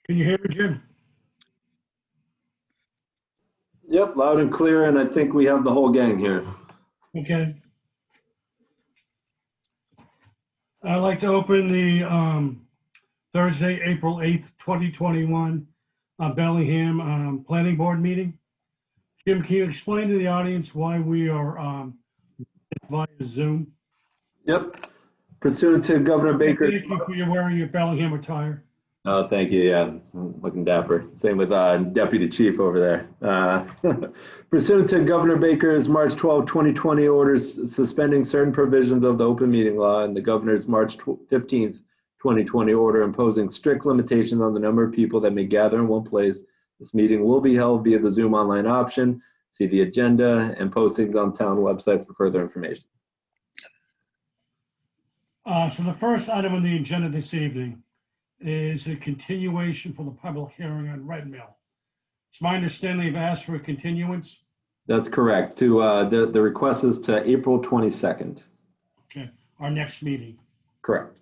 Can you hear me, Jim? Yep, loud and clear, and I think we have the whole gang here. Okay. I'd like to open the Thursday, April 8th, 2021 Bellingham Planning Board meeting. Jim, can you explain to the audience why we are via Zoom? Yep, pursuant to Governor Baker. Thank you for your wearing your Bellingham attire. Oh, thank you. Yeah, looking dapper. Same with Deputy Chief over there. Pursuant to Governor Baker's March 12, 2020 orders suspending certain provisions of the open meeting law and the Governor's March 15th, 2020 order imposing strict limitations on the number of people that may gather in one place, this meeting will be held via the Zoom online option. See the agenda and postings on town website for further information. So the first item on the agenda this evening is a continuation for the public hearing on Red Mill. It's my understanding they've asked for a continuance. That's correct. To the request is to April 22nd. Okay, our next meeting. Correct.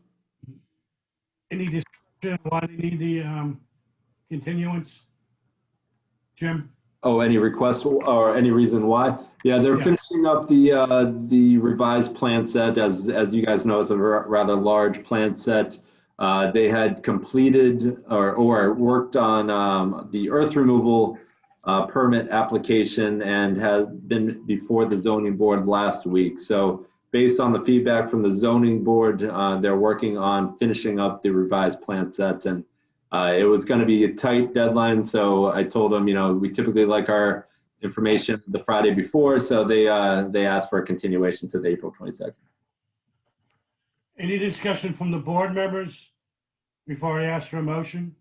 Any discussion why they need the continuance? Jim? Oh, any requests or any reason why? Yeah, they're Yes. finishing up the revised plan set. As you guys know, it's a rather large plan set. They had completed or worked on the earth removal permit application and had been before the zoning board last week. So based on the feedback from the zoning board, they're working on finishing up the revised plan sets, and it was going to be a tight deadline. So I told them, you know, we typically like our information the Friday before, so they asked for a continuation to the April 22nd. Any discussion from the board members before I ask for a motion?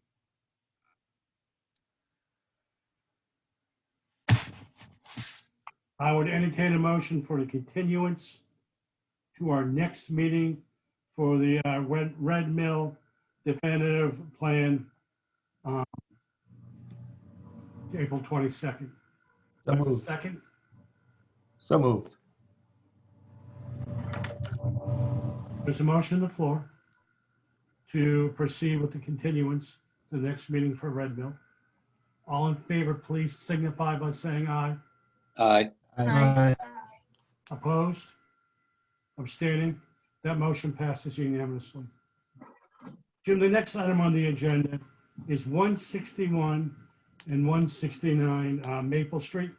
I would entertain a motion for the continuance to our next meeting for the Red Mill definitive plan, April 22nd. So moved. Second, So moved. there's a motion on the floor to proceed with the continuance to the next meeting for Red Mill. All in favor, please signify by saying aye. Aye. Aye. Opposed? Abstaining? That motion passes unanimously. Jim, the next item on the agenda is 161 and 169 Maple Street.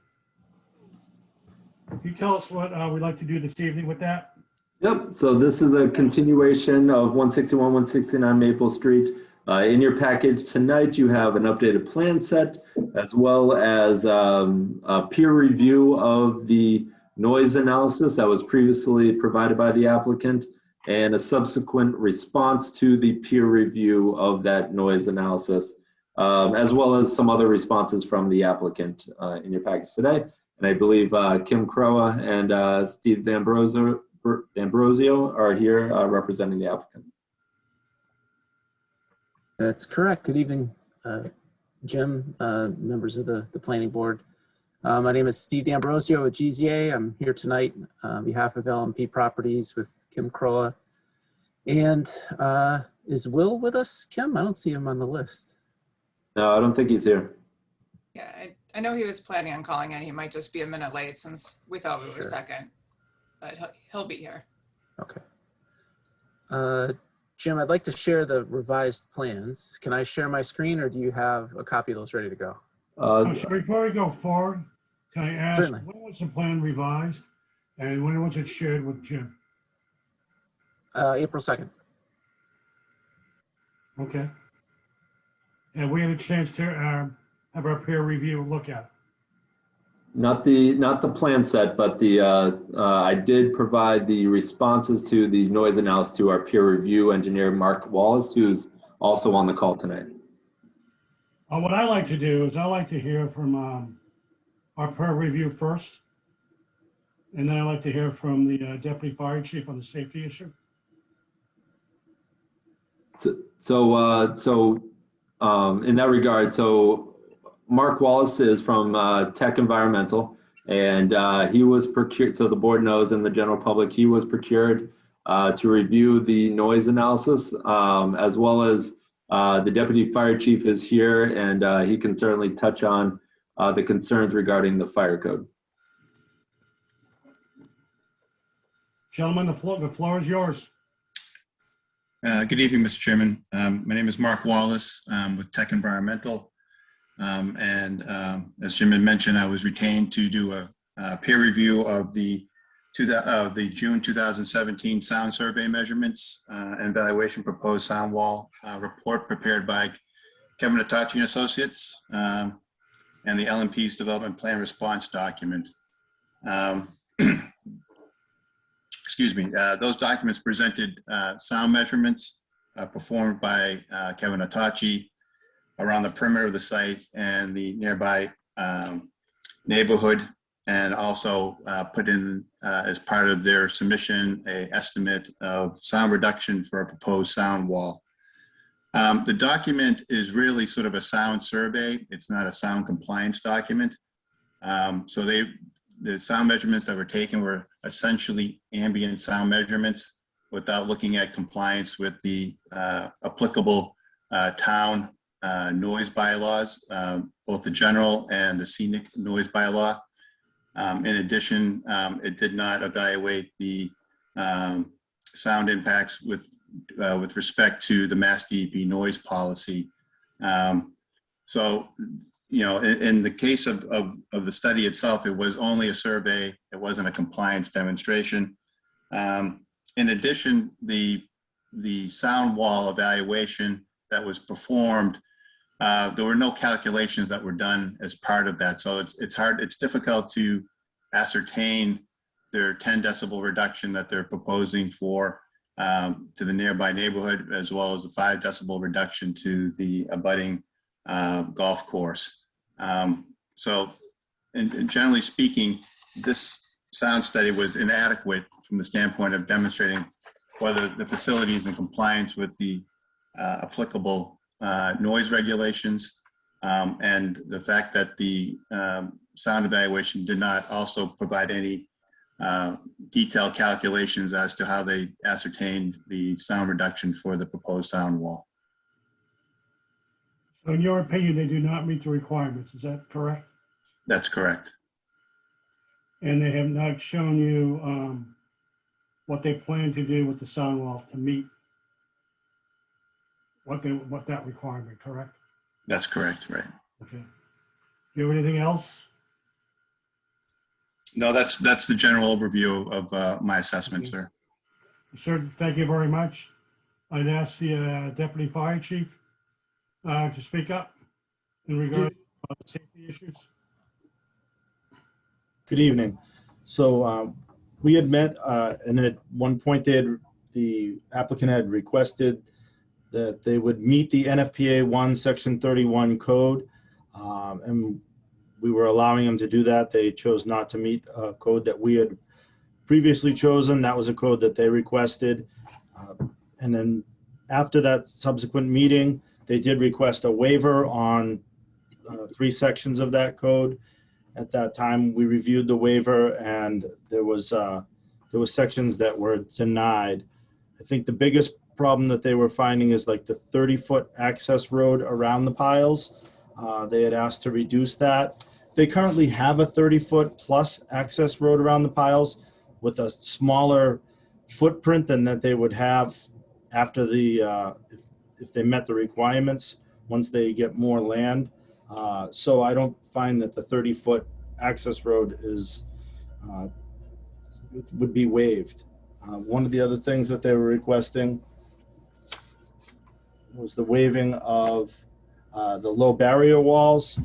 Can you tell us what we'd like to do this evening with that? Yep, so this is a continuation of 161, 169 Maple Street. In your package tonight, you have an updated plan set as well as a peer review of the noise analysis that was previously provided by the applicant and a subsequent response to the peer review of that noise analysis, as well as some other responses from the applicant in your package today. And I believe Kim Croa and Steve D'Ambrosio are here representing the applicant. That's correct. Good evening, Jim, members of the planning board. My name is Steve D'Ambrosio with GZA. I'm here tonight on behalf of LMP Properties with Kim Croa. And is Will with us, Kim? I don't see him on the list. No, I don't think he's here. Yeah, I know he was planning on calling in. He might just be a minute late since we thought we were Sure. second, but he'll be here. Okay. Jim, I'd like to share the revised plans. Can I share my screen or do you have a copy of those ready to go? So before we go forward, can I ask, Certainly. when was the plan revised and when was it shared with Jim? April 2nd. Okay. And we had a chance to have our peer review look at it. Not the plan set, but the I did provide the responses to the noise analysis to our peer review engineer, Mark Wallace, who's also on the call tonight. What I like to do is I like to hear from our peer review first. And then I like to hear from the deputy fire chief on the safety issue. So in that regard, so Mark Wallace is from Tech Environmental, and he was procured, so the board knows and the general public, he was procured to review the noise analysis, as well as The deputy fire chief is here, and he can certainly touch on the concerns regarding the fire code. Gentlemen, the floor is yours. Good evening, Mr. Chairman. My name is Mark Wallace with Tech Environmental. As Jim had mentioned, I was retained to do a peer review of the June 2017 sound survey measurements and evaluation proposed sound wall report prepared by Kevin Atachi and Associates and the LMP's development plan response document. Excuse me, those documents presented sound measurements performed by Kevin Atachi around the perimeter of the site and the nearby neighborhood, and also put in as part of their submission a estimate of sound reduction for a proposed sound wall. The document is really sort of a sound survey. It's not a sound compliance document. So the sound measurements that were taken were essentially ambient sound measurements without looking at compliance with the applicable town noise bylaws, both the general and the scenic noise bylaw. In addition, it did not evaluate the sound impacts with respect to the Mass DEP noise policy. So, you know, in the case of the study itself, it was only a survey. It wasn't a compliance demonstration. In addition, the sound wall evaluation that was performed, there were no calculations that were done as part of that. So it's difficult to ascertain their 10 decibel reduction that they're proposing for to the nearby neighborhood, as well as the 5 decibel reduction to the abutting golf course. So, and generally speaking, this sound study was inadequate from the standpoint of demonstrating whether the facility is in compliance with the applicable noise regulations, and the fact that the sound evaluation did not also provide any detailed calculations as to how they ascertained the sound reduction for the proposed sound wall. So in your opinion, they do not meet the requirements. Is that correct? That's correct. And they have not shown you what they plan to do with the sound wall to meet what that requirement, correct? That's correct, right. Okay. Do you have anything else? No, that's the general overview of my assessment, sir. Sir, thank you very much. I'd ask the Deputy Fire Chief to speak up in regard to safety issues. Good evening. So we had met, and at one point the applicant had requested that they would meet the NFPA 1 Section 31 code, and we were allowing them to do that. They chose not to meet a code that we had previously chosen. That was a code that they requested. And then after that subsequent meeting, they did request a waiver on 3 sections of that code. At that time, we reviewed the waiver, and there was sections that were denied. I think the biggest problem that they were finding is like the 30-foot access road around the piles. They had asked to reduce that. They currently have a 30-foot plus access road around the piles with a smaller footprint than that they would have after the if they met the requirements once they get more land. So I don't find that the 30-foot access road is would be waived. One of the other things that they were requesting was the waiving of the low barrier walls.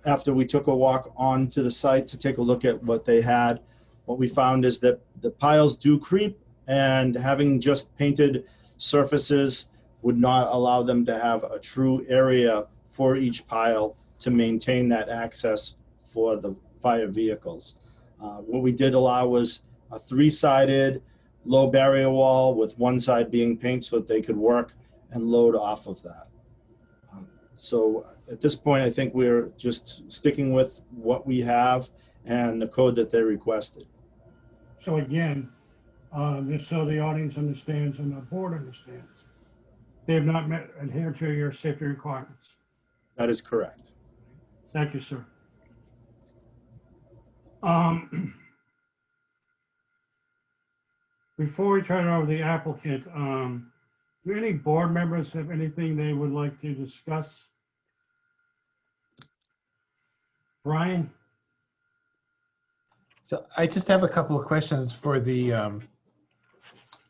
After we took a walk onto the site to take a look at what they had, what we found is that the piles do creep, and having just painted surfaces would not allow them to have a true area for each pile to maintain that access for the fire vehicles. What we did allow was a 3-sided low barrier wall with one side being paint so that they could work and load off of that. So at this point, I think we're just sticking with what we have and the code that they requested. So again, just so the audience understands and the board understands, they have not adhered to your safety requirements. That is correct. Thank you, sir. Before we turn it over to the applicant, do any board members have anything they would like to discuss? Brian? So I just have a couple of questions for the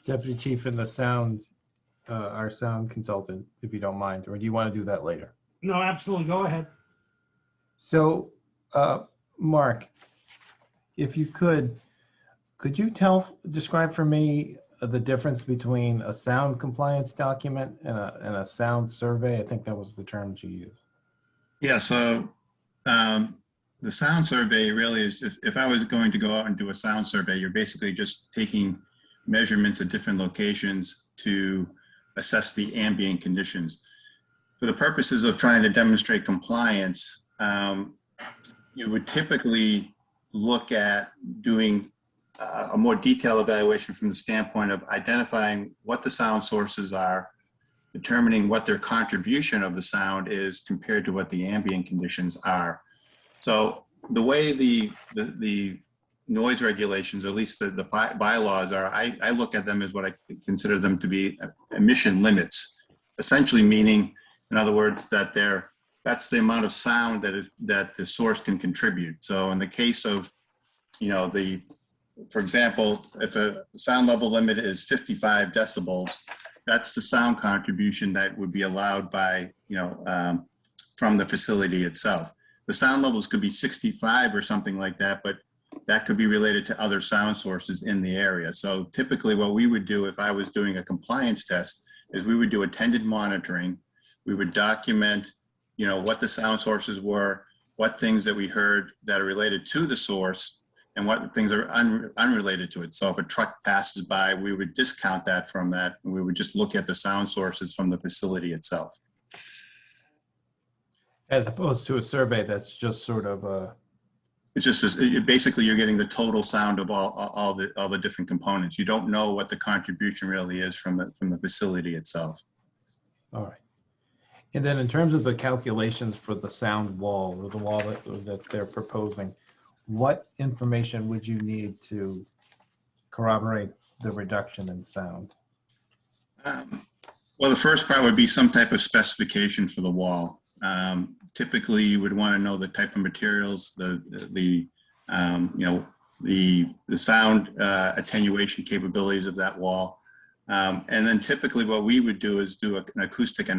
deputy chief and the sound, our sound consultant, if you don't mind, or do you want to do that later? No, absolutely. Go ahead. So, Mark, if you could you describe for me the difference between a sound compliance document and a sound survey? I think that was the terms you used. Yeah, so the sound survey really is just, if I was going to go out and do a sound survey, you're basically just taking measurements at different locations to assess the ambient conditions. For the purposes of trying to demonstrate compliance, you would typically look at doing a more detailed evaluation from the standpoint of identifying what the sound sources are, determining what their contribution of the sound is compared to what the ambient conditions are. So the way the noise regulations, at least the bylaws are, I look at them as what I consider them to be emission limits, essentially meaning, in other words, that that's the amount of sound that the source can contribute. So in the case of, for example, if a sound level limit is 55 decibels, that's the sound contribution that would be allowed by, from the facility itself. The sound levels could be 65 or something like that, but that could be related to other sound sources in the area. So typically what we would do if I was doing a compliance test is we would do attended monitoring. We would document, what the sound sources were, what things that we heard that are related to the source, and what things are unrelated to it. So if a truck passes by, we would discount that from that, and we would just look at the sound sources from the facility itself. As opposed to a survey that's just sort of a... It's just, basically you're getting the total sound of all the different components. You don't know what the contribution really is from the facility itself. All right. And then in terms of the calculations for the sound wall, or the wall that they're proposing, what information would you need to corroborate the reduction in sound? Well, the first part would be some type of specification for the wall. Typically, you would want to know the type of materials, the sound attenuation capabilities of that wall. And then typically what we would do is do an acoustic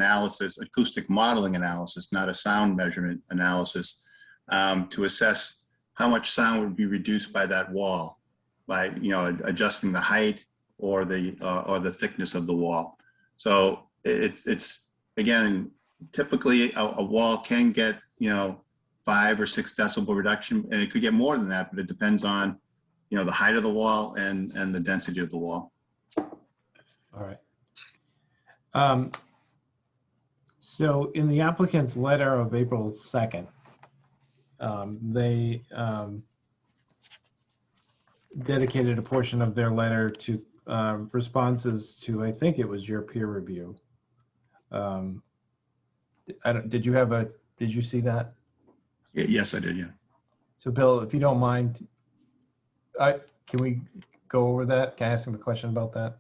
modeling analysis, not a sound measurement analysis, to assess how much sound would be reduced by that wall by, adjusting the height or the thickness of the wall. So it's again, typically a wall can get, 5 or 6 decibel reduction, and it could get more than that, but it depends on, the height of the wall and the density of the wall. All right. So in the applicant's letter of April 2nd, they dedicated a portion of their letter to responses to, I think it was your peer review. Did you see that? Yes, I did, yeah. So Bill, if you don't mind, can we go over that? Can I ask him a question about that?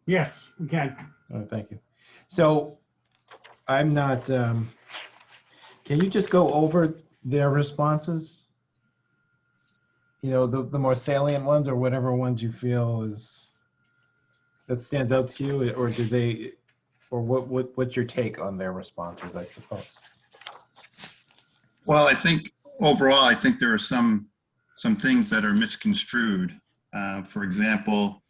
Yes, we can. Oh, thank you. So I'm not, can you just go over their responses? The more salient ones, or whatever ones you feel that stands out to you, or what's your take on their responses, I suppose? Well, I think overall, there are some things that are misconstrued. For example,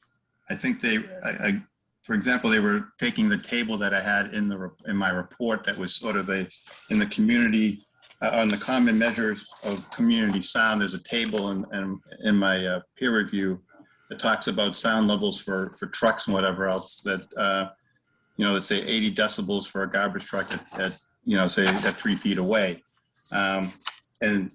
I think they were taking the table that I had in my report that was sort of in the community, on the common measures of community sound. There's a table in my peer review that talks about sound levels for trucks and whatever else that, let's say 80 decibels for a garbage truck at say at 3 feet away. And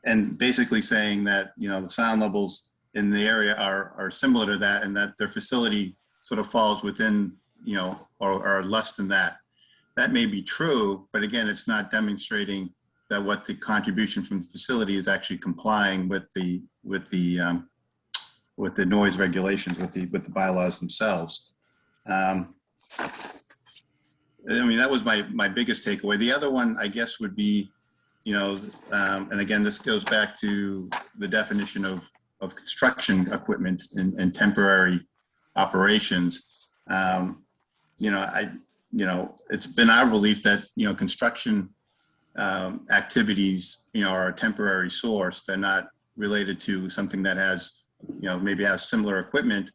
and basically saying that, you know, the sound levels in the area are similar to that, and that their facility sort of falls within, you know, or less than that. That may be true, but again, it's not demonstrating that what the contribution from the facility is actually complying with the noise regulations, with the bylaws themselves. I mean, that was my biggest takeaway. The other one, I guess, would be, you know, and again, this goes back to the definition of construction equipment and temporary operations. You know, it's been our belief that, you know, construction activities, you know, are a temporary source. They're not related to something that has, you know, maybe has similar equipment,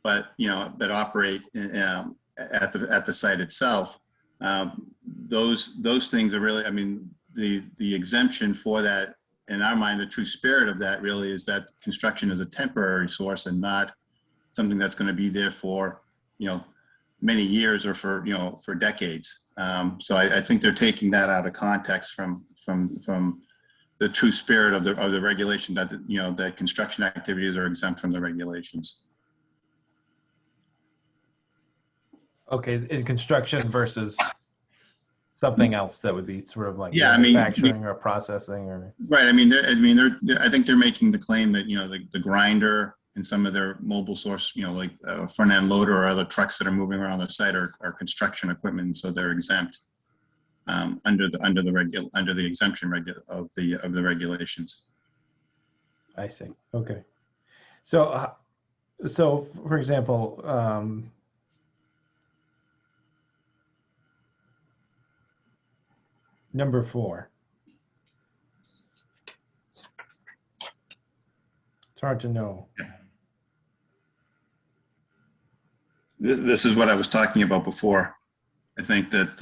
but, you know, that operate at the site itself. Those things are really, I mean, the exemption for that, in our mind, the true spirit of that really is that construction is a temporary source and not something that's going to be there for, you know, many years or for, you know, for decades. So I think they're taking that out of context from the true spirit of the regulation, that, you know, that construction activities are exempt from the regulations. Okay, in construction versus something else that would be sort of like Yeah, I mean, manufacturing or processing or. Right. I mean, I think they're making the claim that, you know, the grinder and some of their mobile source, you know, like front end loader or other trucks that are moving around the site are construction equipment, so they're exempt under the exemption of the regulations. I see. Okay. So for example, number 4. It's hard to know. This is what I was talking about before. I think that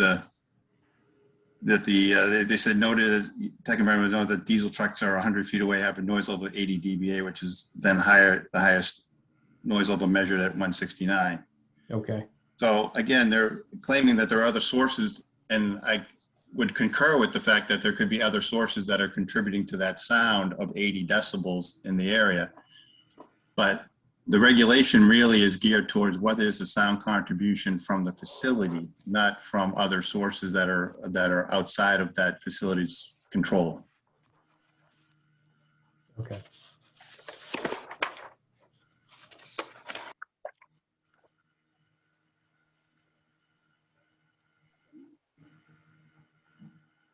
they said noted, tech environment noted that diesel trucks are 100 feet away, have a noise level of 80 dBA, which is then the highest noise level measured at 169. Okay. So again, they're claiming that there are other sources, and I would concur with the fact that there could be other sources that are contributing to that sound of 80 decibels in the area. But the regulation really is geared towards what is the sound contribution from the facility, not from other sources that are outside of that facility's control. Okay.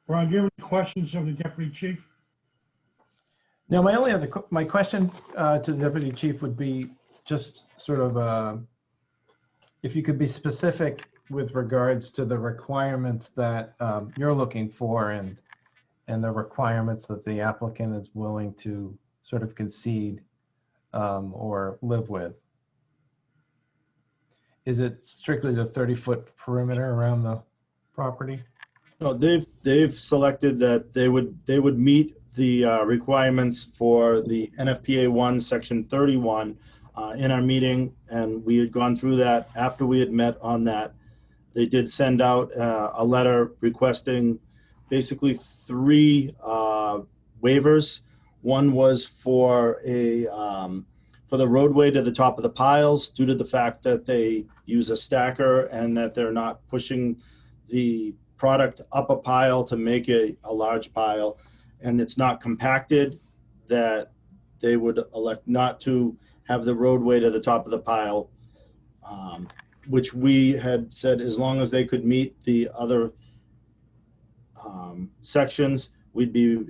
Ron, do you have any questions of the deputy chief? Now, my question to the deputy chief would be just sort of if you could be specific with regards to the requirements that you're looking for and the requirements that the applicant is willing to sort of concede or live with. Is it strictly the 30-foot perimeter around the property? No, they've selected that they would meet the requirements for the NFPA 1 section 31 in our meeting, and we had gone through that. After we had met on that, they did send out a letter requesting basically 3 waivers. One was for the roadway to the top of the piles, due to the fact that they use a stacker and that they're not pushing the product up a pile to make a large pile, and it's not compacted, that they would elect not to have the roadway to the top of the pile, which we had said as long as they could meet the other sections, we'd be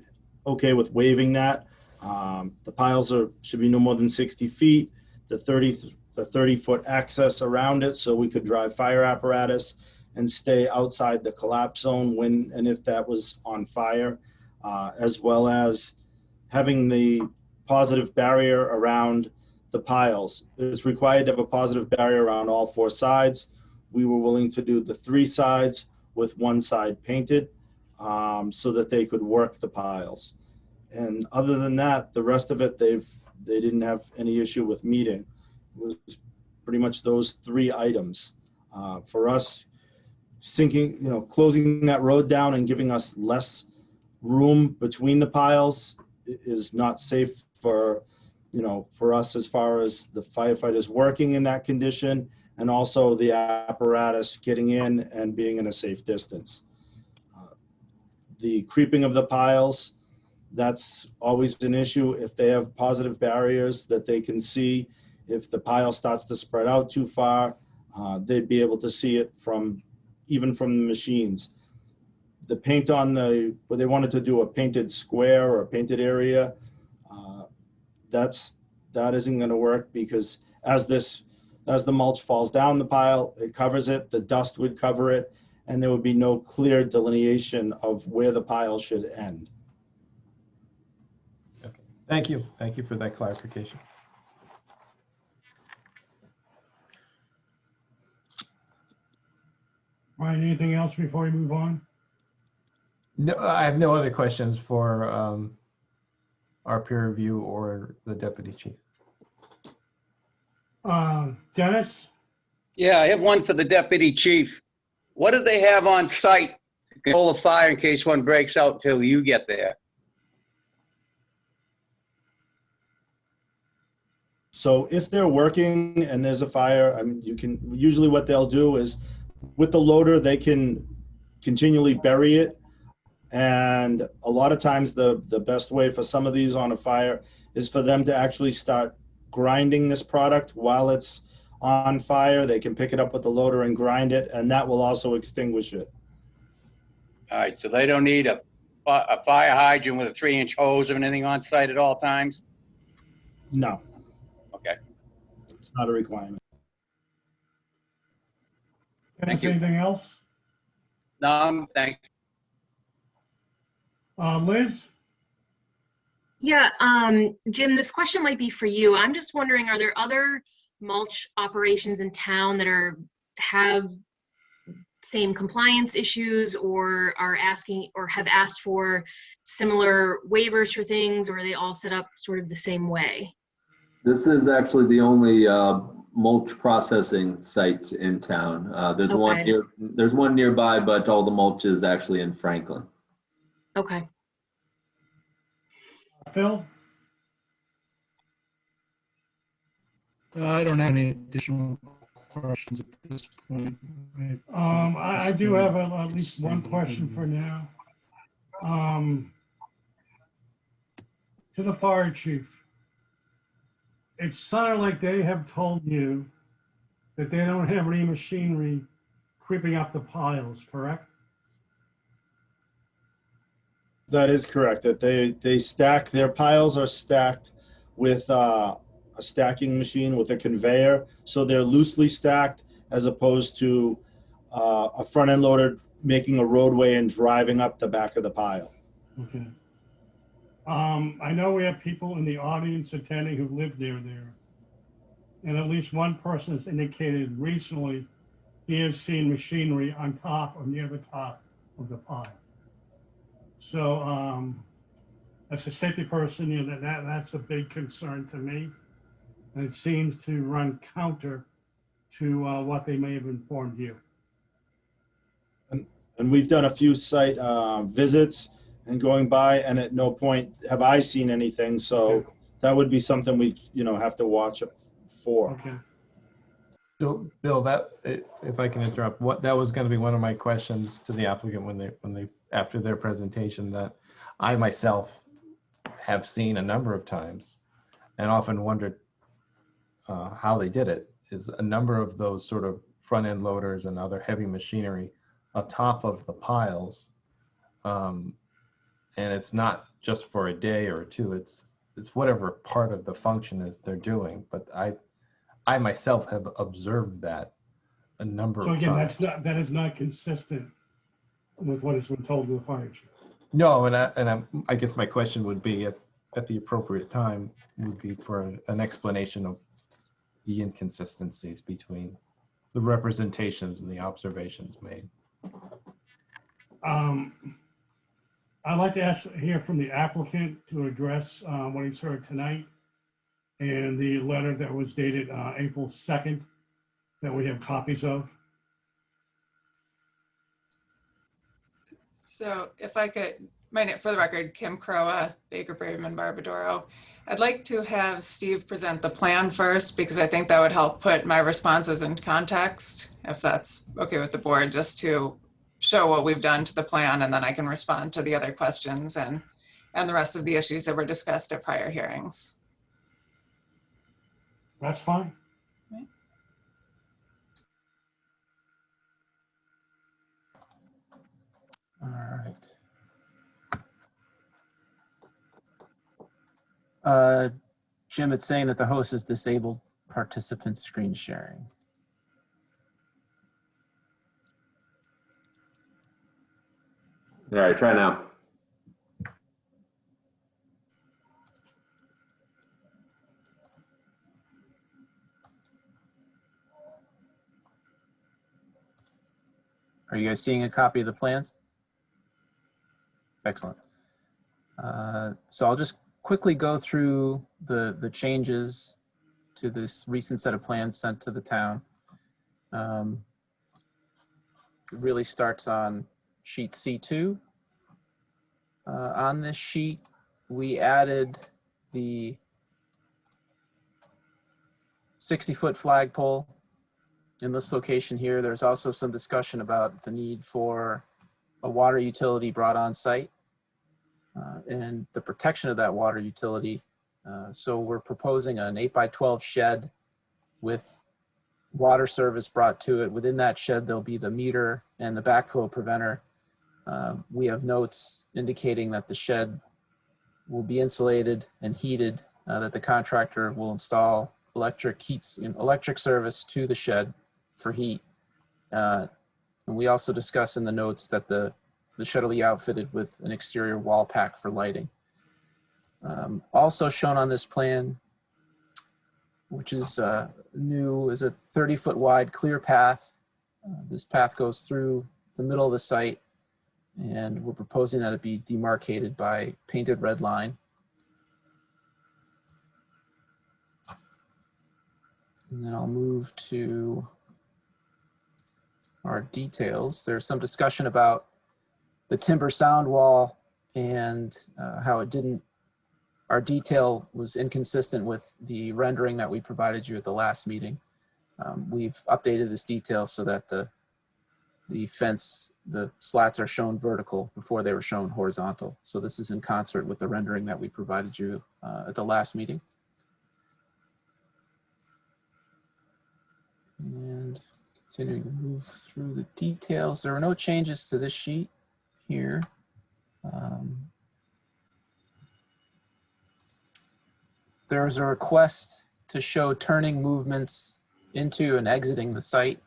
okay with waiving that. The piles should be no more than 60 feet, the 30-foot access around it, so we could drive fire apparatus and stay outside the collapse zone when and if that was on fire, as well as having the positive barrier around the piles. It's required to have a positive barrier around all 4 sides. We were willing to do the 3 sides with 1 side painted so that they could work the piles. And other than that, the rest of it, they didn't have any issue with meeting. It was pretty much those 3 items. For us, closing that road down and giving us less room between the piles is not safe for, for us as far as the firefighters working in that condition, and also the apparatus getting in and being in a safe distance. The creeping of the piles, that's always an issue. If they have positive barriers that they can see, if the pile starts to spread out too far, they'd be able to see it even from the machines. The paint on where they wanted to do a painted square or a painted area, that isn't going to work, because as the mulch falls down the pile, it covers it, the dust would cover it, and there would be no clear delineation of where the pile should end. Okay. Thank you. Thank you for that clarification. Ryan, anything else before we move on? No, I have no other questions for our peer review or the deputy chief. Dennis? Yeah, I have one for the deputy chief. What do they have on site to control a fire in case one breaks out till you get there? So if they're working and there's a fire, I mean, usually what they'll do is with the loader, they can continually bury it. And a lot of times the best way for some of these on a fire is for them to actually start grinding this product while it's on fire. They can pick it up with the loader and grind it, and that will also extinguish it. All right, so they don't need a fire hydrant with a 3-inch hose or anything on site at all times? No. Okay. It's not a requirement. Dennis, you. anything else? No, thanks. Liz? Yeah, Jim, this question might be for you. I'm just wondering, are there other mulch operations in town that have same compliance issues, or are asking or have asked for similar waivers for things, or are they all set up sort of the same way? This is actually the only mulch processing site in town. There's Okay. there's one nearby, but all the mulch is actually in Franklin. Okay. Phil? I don't have any additional questions at this point. I do have at least one question for now. To the fire chief. It sounded like they have told you that they don't have any machinery creeping up the piles, correct? That is correct, that they stack, their piles are stacked with a stacking machine with a conveyor. So they're loosely stacked as opposed to a front end loader making a roadway and driving up the back of the pile. Okay. I know we have people in the audience attending who live near there. And at least one person has indicated recently he has seen machinery on top or near the top of the pile. So as a safety person, that's a big concern to me. And it seems to run counter to what they may have informed you. And we've done a few site visits and going by, and at no point have I seen anything. So that would be something we, have to watch for. Okay. So, Bill, if I can interrupt, that was going to be one of my questions to the applicant when they after their presentation, that I myself have seen a number of times and often wondered how they did it. Is a number of those sort of front end loaders and other heavy machinery atop of the piles, and it's not just for a day or two. It's whatever part of the function is they're doing. But I myself have observed that a number of times. So again, that is not consistent with what has been told to the fire chief. No, I guess my question would be at the appropriate time would be for an explanation of the inconsistencies between the representations and the observations made. I'd like to hear from the applicant to address what he's heard tonight and the letter that was dated April 2nd that we have copies of. So if I could For the record, Kim Crowa, Baker Braverman Barbadoro. I'd like to have Steve present the plan first because I think that would help put my responses in context, if that's okay with the board, just to show what we've done to the plan, and then I can respond to the other questions and the rest of the issues that were discussed at prior hearings. That's fine. All right. Jim, it's saying that the host has disabled participant screen sharing. All right, try now. Are you guys seeing a copy of the plans? Excellent. So I'll just quickly go through the changes to this recent set of plans sent to the town. It really starts on sheet C2. On this sheet, we added the 60-foot flagpole in this location here. There's also some discussion about the need for a water utility brought on site and the protection of that water utility. So we're proposing an 8x12 shed with water service brought to it. Within that shed, there'll be the meter and the backflow preventer. We have notes indicating that the shed will be insulated and heated, that the contractor will install electric service to the shed for heat. And we also discuss in the notes that the shed will be outfitted with an exterior wall pack for lighting. Also shown on this plan, which is new, is a 30-foot wide clear path. This path goes through the middle of the site, and we're proposing that it be demarcated by painted red line. And then I'll move to our details. There's some discussion about the timber sound wall and how our detail was inconsistent with the rendering that we provided you at the last meeting. We've updated this detail so that the fence, the slats are shown vertical before they were shown horizontal. So this is in concert with the rendering that we provided you at the last meeting. And continuing to move through the details. There were no changes to this sheet here. There is a request to show turning movements into and exiting the site.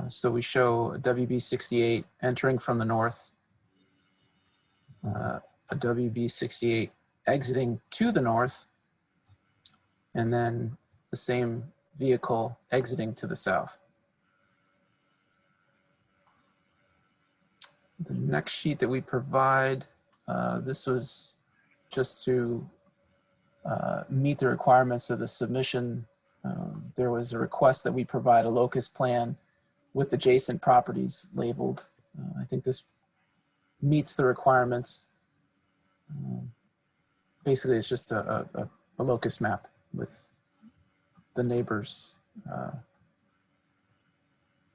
So we show a WB68 entering from the north, a WB68 exiting to the north, and then the same vehicle exiting to the south. The next sheet that we provide, this was just to meet the requirements of the submission. There was a request that we provide a locus plan with adjacent properties labeled. I think this meets the requirements. Basically, it's just a locus map with the neighbors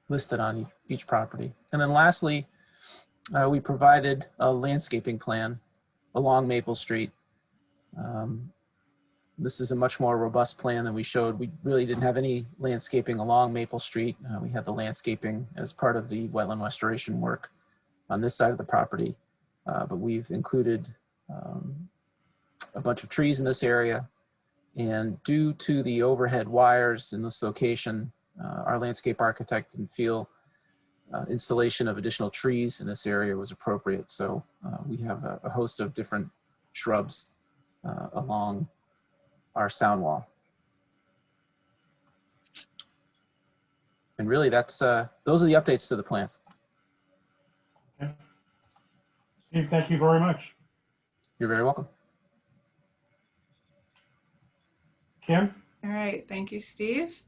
listed on each property. And then lastly, we provided a landscaping plan along Maple Street. This is a much more robust plan than we showed. We really didn't have any landscaping along Maple Street. We had the landscaping as part of the wetland restoration work on this side of the property. But we've included a bunch of trees in this area. And due to the overhead wires in this location, our landscape architect didn't feel installation of additional trees in this area was appropriate. So we have a host of different shrubs along our sound wall. And really that's, those are the updates to the plans. Okay. Steve, thank you very much. You're very welcome. Kim? All right, thank you, Steve.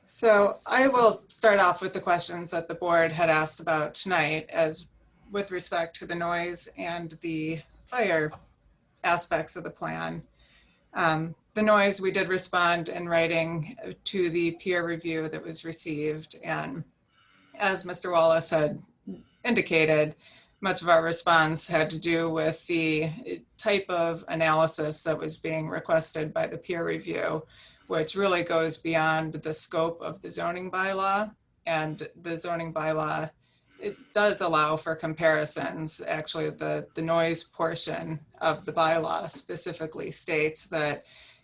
So I will start off with the questions that the board had asked about tonight. As with respect to the noise and the fire aspects of the plan. The noise, we did respond in writing to the peer review that was received. And as Mr. Wallace had indicated, much of our response had to do with the type of analysis that was being requested by the peer review, which really goes beyond the scope of the zoning bylaw. And the zoning bylaw, it does allow for comparisons. Actually, the noise portion of the bylaw specifically states that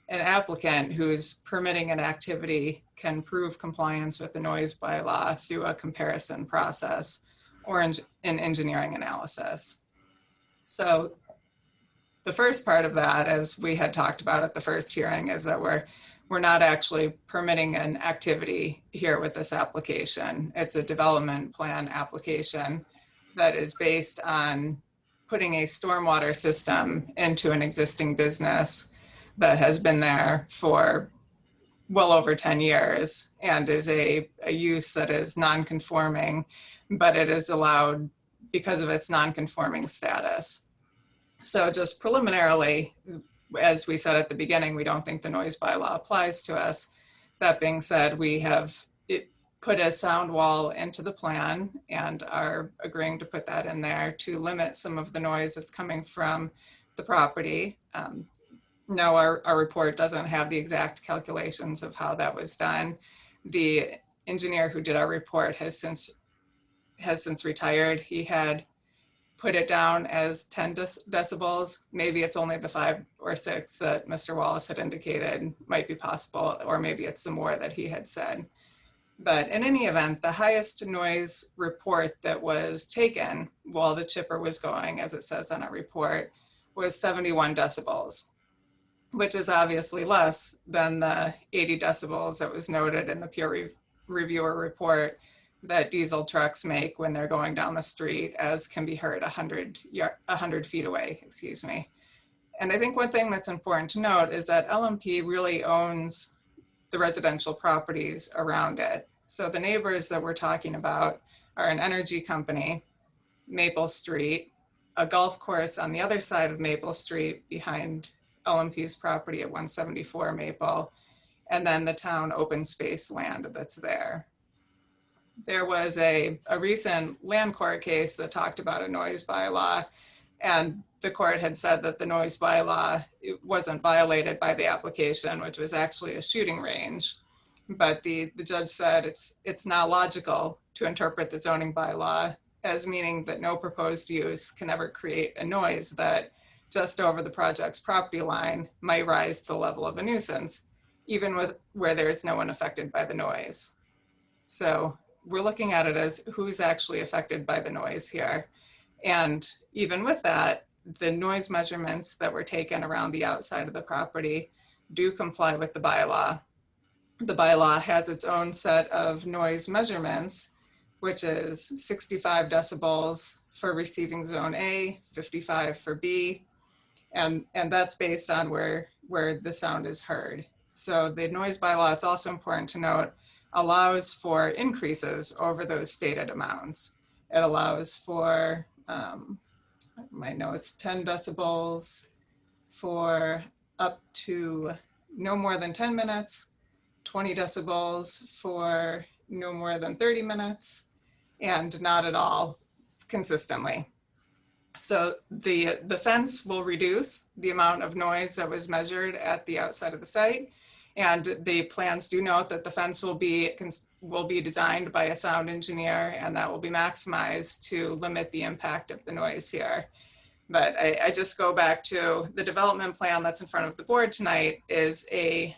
an applicant who's permitting an activity can prove compliance with the noise bylaw through a comparison process or an engineering analysis. So the first part of that, as we had talked about at the first hearing, is that we're not actually permitting an activity here with this application. It's a development plan application that is based on putting a stormwater system into an existing business that has been there for well over 10 years and is a use that is non-conforming, but it is allowed because of its non-conforming status. So just preliminarily, as we said at the beginning, we don't think the noise bylaw applies to us. That being said, we have put a sound wall into the plan and are agreeing to put that in there to limit some of the noise that's coming from the property. No, our report doesn't have the exact calculations of how that was done. The engineer who did our report has since retired. He had put it down as 10 decibels. Maybe it's only the 5 or 6 that Mr. Wallace had indicated might be possible, or maybe it's the more that he had said. But in any event, the highest noise report that was taken while the chipper was going, as it says on our report, was 71 decibels, which is obviously less than the 80 decibels that was noted in the peer reviewer report that diesel trucks make when they're going down the street, as can be heard 100 feet away, excuse me. And I think one thing that's important to note is that LMP really owns the residential properties around it. So the neighbors that we're talking about are an energy company, Maple Street, a golf course on the other side of Maple Street behind LMP's property at 174 Maple, and then the town open space land that's there. There was a recent land court case that talked about a noise bylaw, and the court had said that the noise bylaw wasn't violated by the application, which was actually a shooting range. But the judge said it's not logical to interpret the zoning bylaw as meaning that no proposed use can ever create a noise that just over the project's property line might rise to the level of a nuisance, even where there's no one affected by the noise. So we're looking at it as who's actually affected by the noise here. And even with that, the noise measurements that were taken around the outside of the property do comply with the bylaw. The bylaw has its own set of noise measurements, which is 65 decibels for receiving zone A, 55 for B, and that's based on where the sound is heard. So the noise bylaw, it's also important to note, allows for increases over those stated amounts. It allows for, my notes, 10 decibels for up to no more than 10 minutes, 20 decibels for no more than 30 minutes, and not at all consistently. So the fence will reduce the amount of noise that was measured at the outside of the site. And the plans do note that the fence will be designed by a sound engineer, and that will be maximized to limit the impact of the noise here. But I just go back to the development plan that's in front of the board tonight is a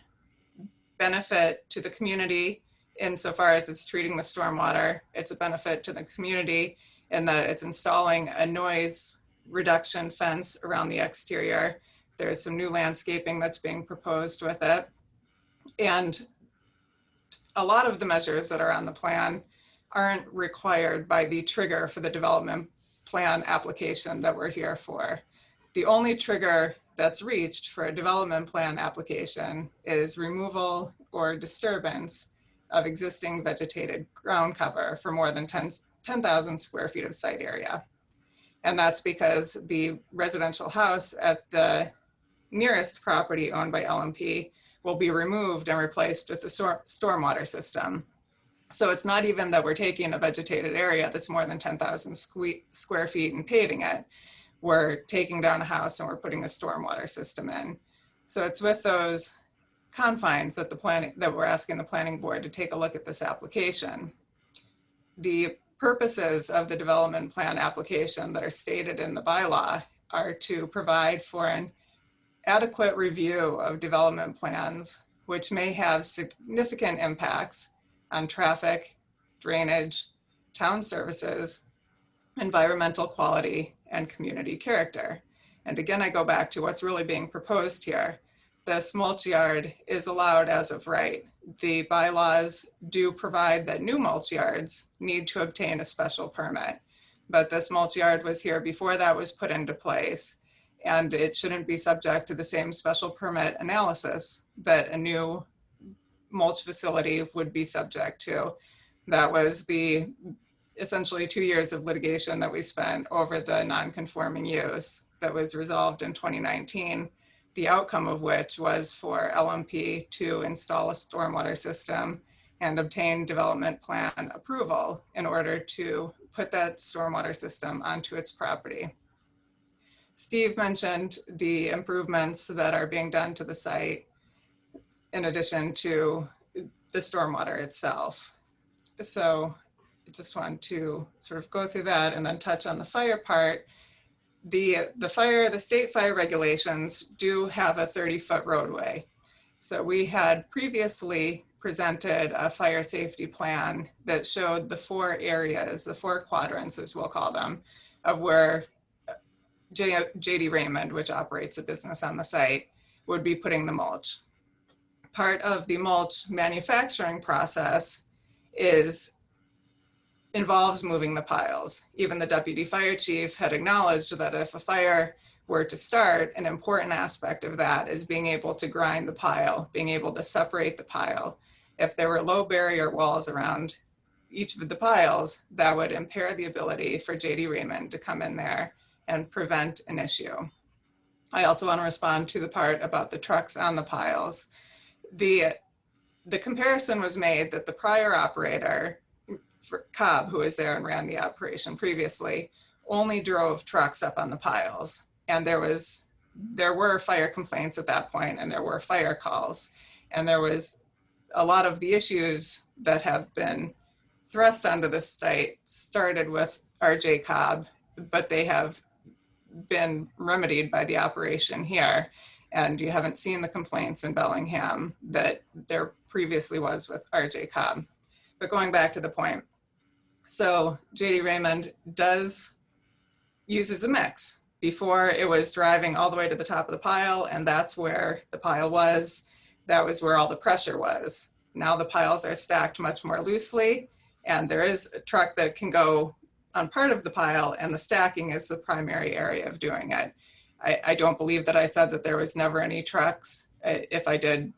benefit to the community insofar as it's treating the stormwater. It's a benefit to the community in that it's installing a noise reduction fence around the exterior. There's some new landscaping that's being proposed with it. And a lot of the measures that are on the plan aren't required by the trigger for the development plan application that we're here for. The only trigger that's reached for a development plan application is removal or disturbance of existing vegetated ground cover for more than 10,000 square feet of site area. And that's because the residential house at the nearest property owned by LMP will be removed and replaced with a stormwater system. So it's not even that we're taking a vegetated area that's more than 10,000 square feet and paving it. We're taking down a house and we're putting a stormwater system in. So it's with those confines that we're asking the planning board to take a look at this application. The purposes of the development plan application that are stated in the bylaw are to provide for an adequate review of development plans, which may have significant impacts on traffic, drainage, town services, environmental quality, and community character. And again, I go back to what's really being proposed here. This mulch yard is allowed as of right. The bylaws do provide that new mulch yards need to obtain a special permit, but this mulch yard was here before that was put into place, and it shouldn't be subject to the same special permit analysis that a new mulch facility would be subject to. That was the essentially 2 years of litigation that we spent over the non-conforming use that was resolved in 2019, the outcome of which was for LMP to install a stormwater system and obtain development plan approval in order to put that stormwater system onto its property. Steve mentioned the improvements that are being done to the site in addition to the stormwater itself. So I just want to sort of go through that and then touch on the fire part. The state fire regulations do have a 30-foot roadway. So we had previously presented a fire safety plan that showed the 4 areas, the 4 quadrants as we'll call them, of where JD Raymond, which operates a business on the site, would be putting the mulch. Part of the mulch manufacturing process involves moving the piles. Even the deputy fire chief had acknowledged that if a fire were to start, an important aspect of that is being able to grind the pile, being able to separate the pile. If there were low barrier walls around each of the piles, that would impair the ability for JD Raymond to come in there and prevent an issue. I also want to respond to the part about the trucks on the piles. The comparison was made that the prior operator, Cobb, who was there and ran the operation previously, only drove trucks up on the piles. And there were fire complaints at that point, and there were fire calls. And there was a lot of the issues that have been thrust onto the site started with RJ Cobb, but they have been remedied by the operation here. And you haven't seen the complaints in Bellingham that there previously was with RJ Cobb. But going back to the point, so JD Raymond uses a mix. Before it was driving all the way to the top of the pile, and that's where the pile was. That was where all the pressure was. Now the piles are stacked much more loosely, and there is a truck that can go on part of the pile, and the stacking is the primary area of doing it. I don't believe that I said that there was never any trucks. If I did,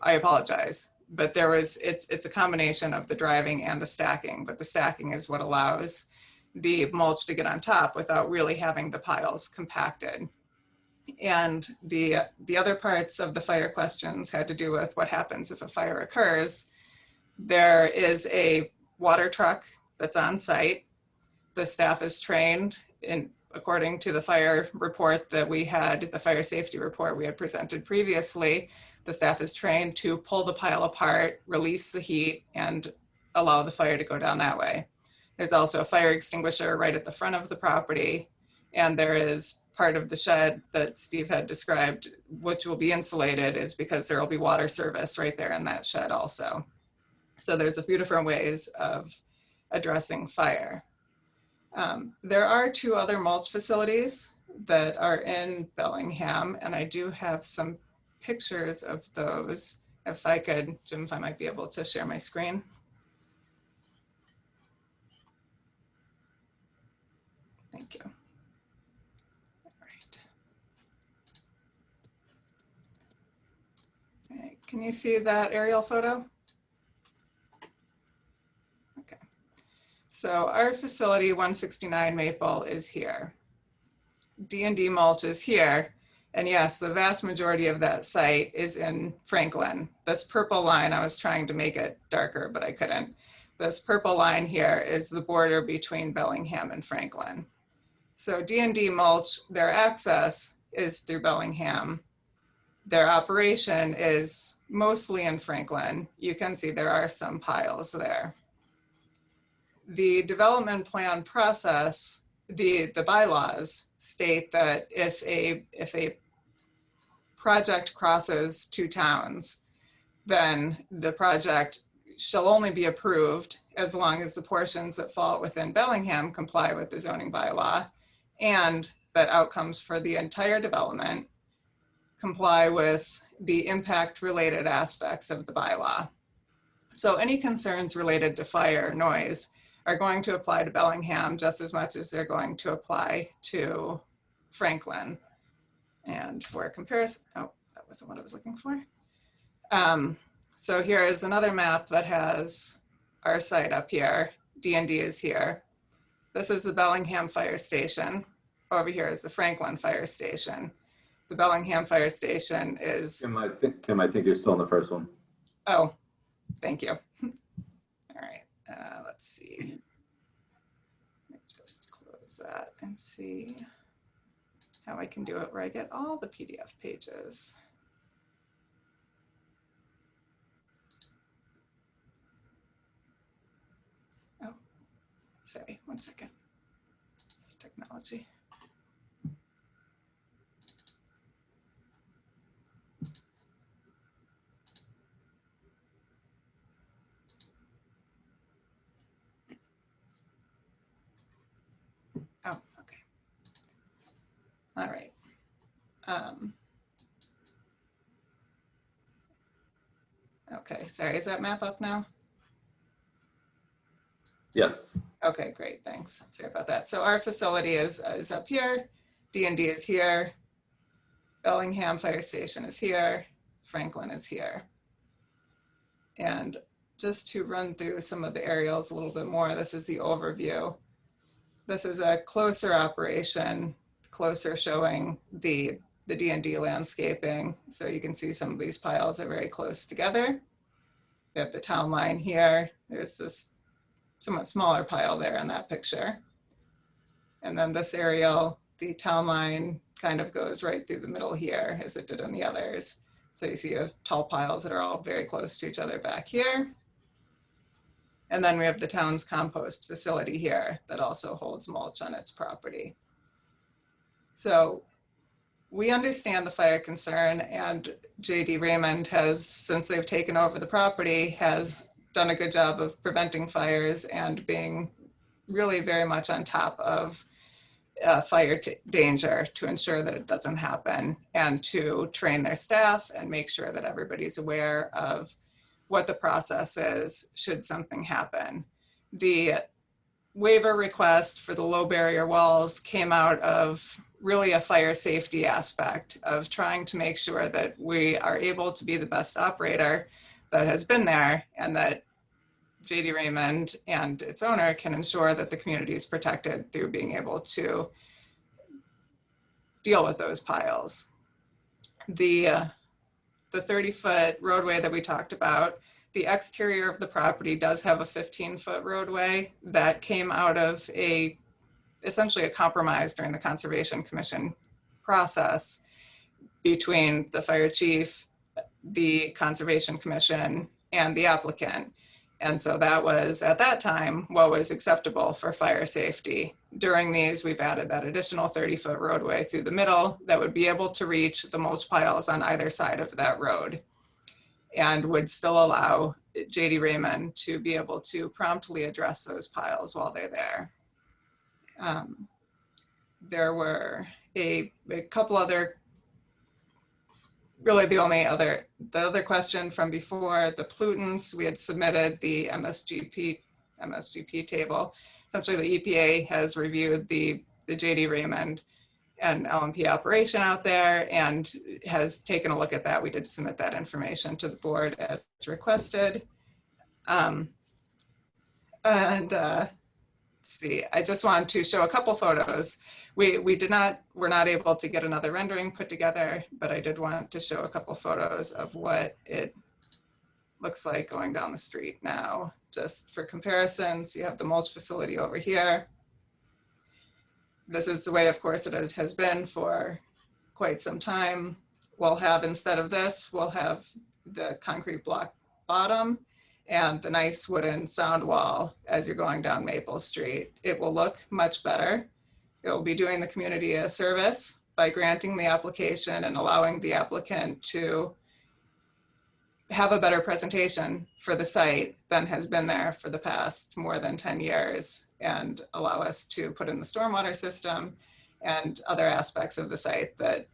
I apologize. But it's a combination of the driving and the stacking, but the stacking is what allows the mulch to get on top without really having the piles compacted. And the other parts of the fire questions had to do with what happens if a fire occurs. There is a water truck that's on site. The staff is trained according to the fire report that we had, the fire safety report we had presented previously. The staff is trained to pull the pile apart, release the heat, and allow the fire to go down that way. There's also a fire extinguisher right at the front of the property, and there is part of the shed that Steve had described, which will be insulated, is because there will be water service right there in that shed also. So there's a few different ways of addressing fire. There are 2 other mulch facilities that are in Bellingham, and I do have some pictures of those. If I could, Jim, if I might be able to share my screen. Thank you. All right. Okay. Can you see that aerial photo? Okay. So our facility 169 Maple is here. D&D mulch is here. And yes, the vast majority of that site is in Franklin. This purple line, I was trying to make it darker, but I couldn't. This purple line here is the border between Bellingham and Franklin. So D&D mulch, their access is through Bellingham. Their operation is mostly in Franklin. You can see there are some piles there. The development plan process, the bylaws state that if a project crosses two towns, then the project shall only be approved as long as the portions that fall within Bellingham comply with the zoning bylaw, and that outcomes for the entire development comply with the impact related aspects of the bylaw. So any concerns related to fire, noise are going to apply to Bellingham just as much as they're going to apply to Franklin. And for comparison, oh, that wasn't what I was looking for. So here is another map that has our site up here. D&D is here. This is the Bellingham Fire Station. Over here is the Franklin Fire Station. The Bellingham Fire Station is... Kim, I think you're still on the first one. Oh, thank you. All right, let's see. Let me just close that and see how I can do it where I get all the PDF pages. Oh, sorry, one second. It's technology. Oh, okay. All right. Okay, sorry, is that map up now? Yes. Okay, great, thanks. Sorry about that. So our facility is up here, D&D is here, Bellingham Fire Station is here, Franklin is here. And just to run through some of the aerials a little bit more, this is the overview. This is a closer operation, closer showing the D&D landscaping. So you can see some of these piles are very close together. We have the town line here. There's this somewhat smaller pile there in that picture. And then this aerial, the town line kind of goes right through the middle here as it did in the others. So you see you have tall piles that are all very close to each other back here. And then we have the town's compost facility here that also holds mulch on its property. So we understand the fire concern, and JD Raymond has, since they've taken over the property, has done a good job of preventing fires and being really very much on top of fire danger to ensure that it doesn't happen, and to train their staff and make sure that everybody's aware of what the process is should something happen. The waiver request for the low barrier walls came out of really a fire safety aspect of trying to make sure that we are able to be the best operator that has been there, and that JD Raymond and its owner can ensure that the community is protected through being able to deal with those piles. The 30-foot roadway that we talked about, the exterior of the property does have a 15-foot roadway that came out of essentially a compromise during the Conservation Commission process between the fire chief, the Conservation Commission, and the applicant. And so that was, at that time, what was acceptable for fire safety. During these, we've added that additional 30-foot roadway through the middle that would be able to reach the mulch piles on either side of that road, and would still allow JD Raymond to be able to promptly address those piles while they're there. There were a couple other, really the other question from before, the pollutants. We had submitted the MSGP table. Essentially, the EPA has reviewed the JD Raymond and LMP operation out there and has taken a look at that. We did submit that information to the board as requested. see, I just want to show a couple photos. We're not able to get another rendering put together, but I did want to show a couple photos of what it looks like going down the street now, just for comparisons. You have the mulch facility over here. This is the way, of course, that it has been for quite some time. We'll have, instead of this, we'll have the concrete block bottom and the nice wooden sound wall as you're going down Maple Street. It will look much better. It will be doing the community a service by granting the application and allowing the applicant to have a better presentation for the site than has been there for the past more than 10 years, and allow us to put in the stormwater system and other aspects of the site that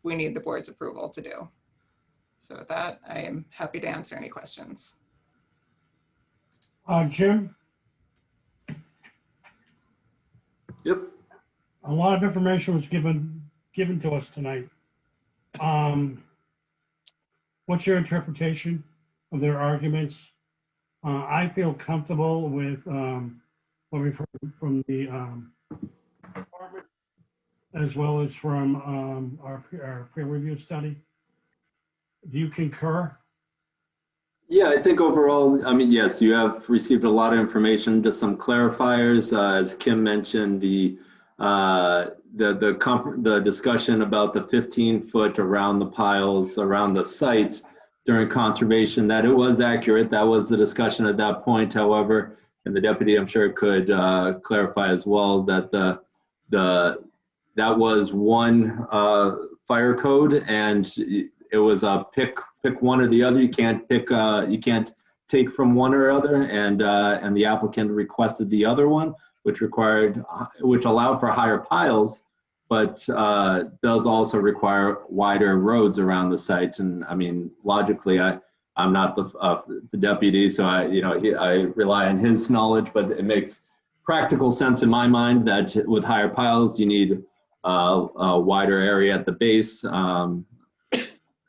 we need the board's approval to do. So with that, I am happy to answer any questions. Jim, Yep. a lot of information was given to us tonight. What's your interpretation of their arguments? I feel comfortable with what we've heard from the department, as well as from our peer review study. Do you concur? Yeah, I think overall, I mean, yes, you have received a lot of information, just some clarifiers. As Kim mentioned, the discussion about the 15-foot around the piles around the site during conservation, that it was accurate. That was the discussion at that point. However, and the deputy, I'm sure, could clarify as well that that was one fire code, and it was a pick one or the other. You can't pick. You can't take from one or other. And the applicant requested the other one, which allowed for higher piles, but does also require wider roads around the site. And I mean, logically, I'm not the deputy, so I rely on his knowledge, but it makes practical sense in my mind that with higher piles, you need a wider area at the base,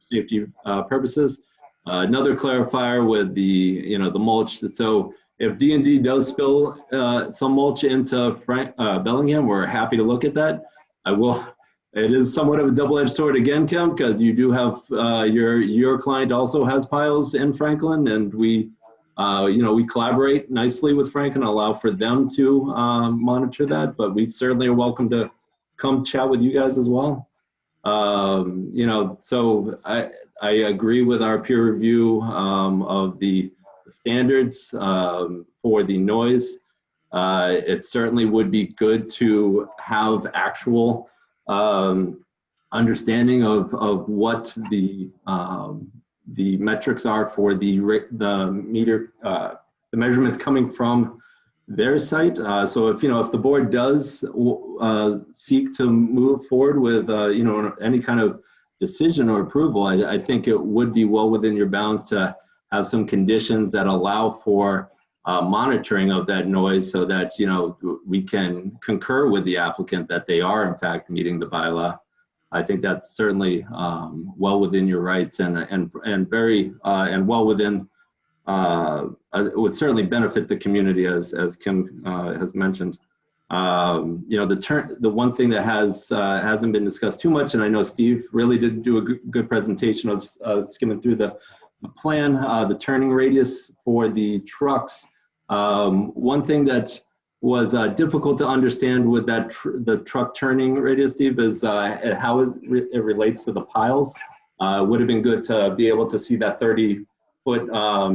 safety purposes. Another clarifier with the mulch. So if D&D does spill some mulch into Bellingham, we're happy to look at that. It is somewhat of a double-edged sword again, Kim, because you do have your client also has piles in Franklin, and we collaborate nicely with Franklin, allow for them to monitor that. But we certainly are welcome to come chat with you guys as well. So I agree with our peer review of the standards for the noise. It certainly would be good to have actual understanding of what the metrics are for the measurements coming from their site. So if the board does seek to move forward with any kind of decision or approval, I think it would be well within your bounds to have some conditions that allow for monitoring of that noise, so that we can concur with the applicant that they are in fact meeting the bylaw. I think that's certainly well within your rights and very and well within. It would certainly benefit the community, as Kim has mentioned. The one thing that hasn't been discussed too much, and I know Steve really did do a good presentation of skimming through the plan, the turning radius for the trucks. One thing that was difficult to understand with that the truck turning radius, Steve, is how it relates to the piles. Would have been good to be able to see that 30-foot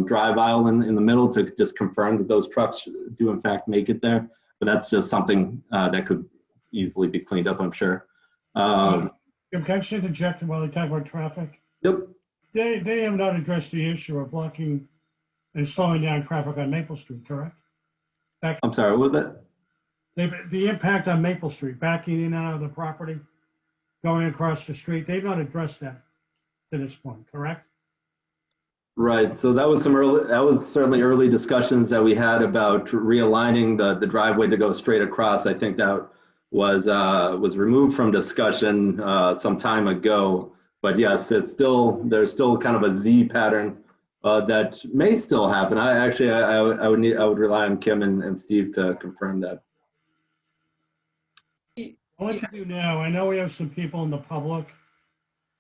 drive aisle in the middle to just confirm that those trucks do in fact make it there. But that's just something that could easily be cleaned up, I'm sure. Can I just interject while they talk about traffic? Yep. They have not addressed the issue of blocking and slowing down traffic on Maple Street, correct? I'm sorry, what was that? The impact on Maple Street, backing in and out of the property, going across the street, they've not addressed that to this point, correct? Right. So that was certainly early discussions that we had about realigning the driveway to go straight across. I think that was removed from discussion some time ago. But yes, there's still kind of a Z pattern that may still happen. I would rely on Kim and Steve to confirm that. I'd like to do now, I know we have some people in the public.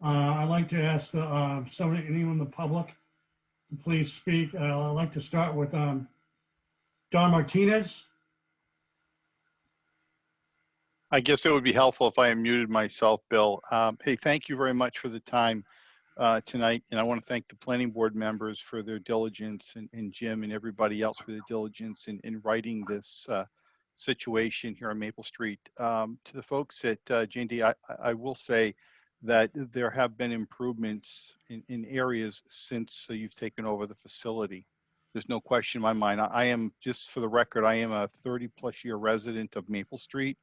I'd like to ask anyone in the public to please speak. I'd like to start with Don Martinez. I guess it would be helpful if I unmuted myself, Bill. Hey, thank you very much for the time tonight. And I want to thank the planning board members for their diligence and Jim and everybody else for their diligence in writing this situation here on Maple Street. To the folks at J&D, I will say that there have been improvements in areas since you've taken over the facility. There's no question in my mind. I am, just for the record, I am a 30+ year resident of Maple Street.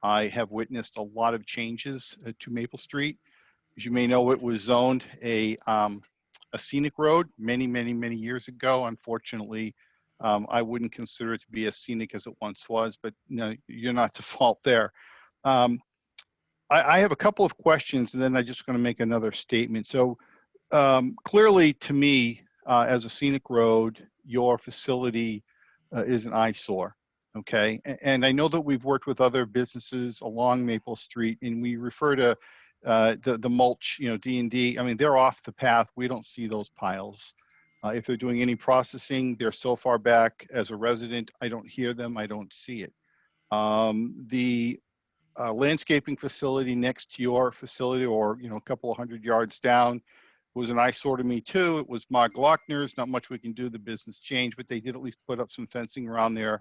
I have witnessed a lot of changes to Maple Street. As you may know, it was zoned a scenic road many years ago. Unfortunately, I wouldn't consider it to be as scenic as it once was, but no, you're not to fault there. I have a couple of questions, and then I'm just going to make another statement. So clearly, to me, as a scenic road, your facility is an eyesore. Okay, and I know that we've worked with other businesses along Maple Street, and we refer to the mulch, D&D. I mean, they're off the path. We don't see those piles. If they're doing any processing, they're so far back. As a resident, I don't hear them. I don't see it. The landscaping facility next to your facility, or a couple of 100 yards down, was an eyesore to me too. It was Mark Lochner's. Not much we can do. The business changed, but they did at least put up some fencing around there.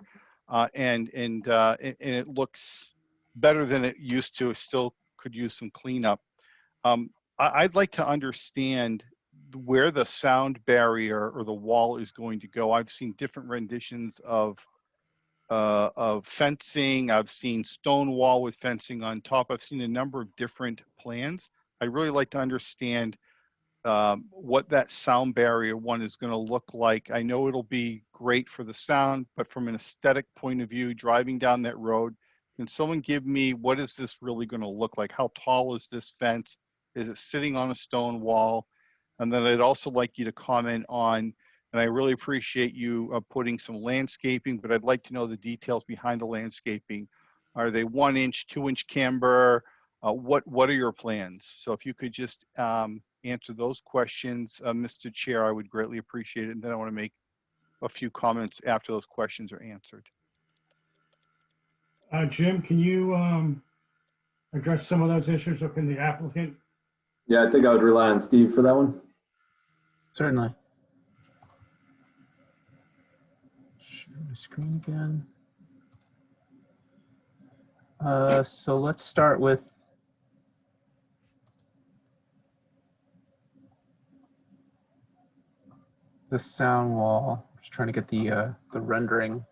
And it looks better than it used to. It still could use some cleanup. I'd like to understand where the sound barrier or the wall is going to go. I've seen different renditions of fencing. I've seen stone wall with fencing on top. I've seen a number of different plans. I'd really like to understand what that sound barrier one is going to look like. I know it'll be great for the sound, but from an aesthetic point of view, driving down that road, can someone give me, what is this really going to look like? How tall is this fence? Is it sitting on a stone wall? And then I'd also like you to comment on, and I really appreciate you putting some landscaping, but I'd like to know the details behind the landscaping. Are they 1 inch, 2 inch camber? What are your plans? So if you could just answer those questions, Mr. Chair, I would greatly appreciate it. And then I want to make a few comments after those questions are answered. Jim, can you address some of those issues up in the applicant? Yeah, I think I would rely on Steve for that one. Certainly. Share my screen again. So let's start with the sound wall. I'm just trying to get the rendering.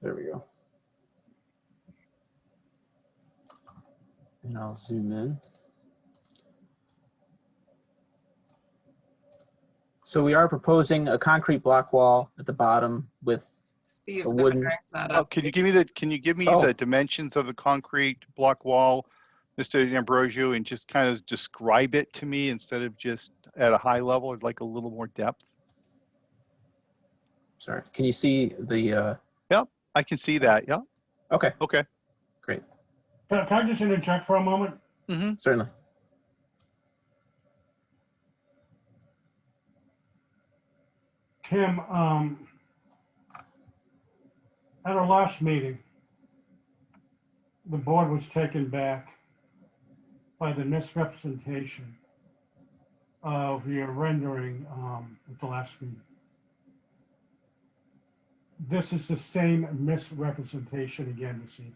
There we go. And I'll zoom in. So we are proposing a concrete block wall at the bottom with Steve, a the wooden. rendering's not Oh, up. can you give me the dimensions of the concrete block wall, Mr. Ambrosio, and just kind of describe it to me instead of just at a high level? I'd like a little more depth. Sorry, can you see the? Yep, I can see that. Yeah. Okay, Okay. great. Can I just interject for a moment? Mm-hmm. Certainly. Tim, at our last meeting, the board was taken back by the misrepresentation of your rendering at the last meeting. This is the same misrepresentation again this evening.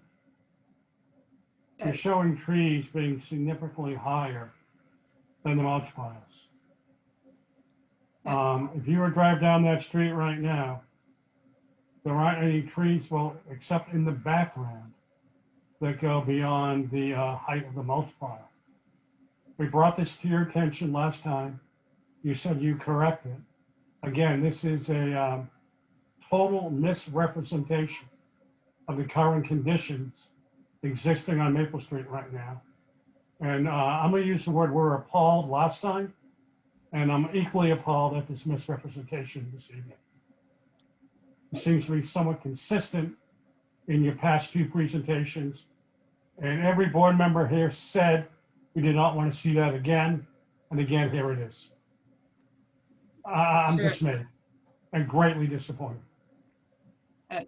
You're showing trees being significantly higher than the mulch piles. If you were to drive down that street right now, there aren't any trees, well, except in the background, that go beyond the height of the mulch pile. We brought this to your attention last time. You said you correct it. Again, this is a total misrepresentation of the current conditions existing on Maple Street right now. And I'm gonna use the word, we're appalled last time. And I'm equally appalled at this misrepresentation this evening. It seems to be somewhat consistent in your past few presentations. And every board member here said we did not want to see that again. And again, here it is. I'm dismayed and greatly disappointed.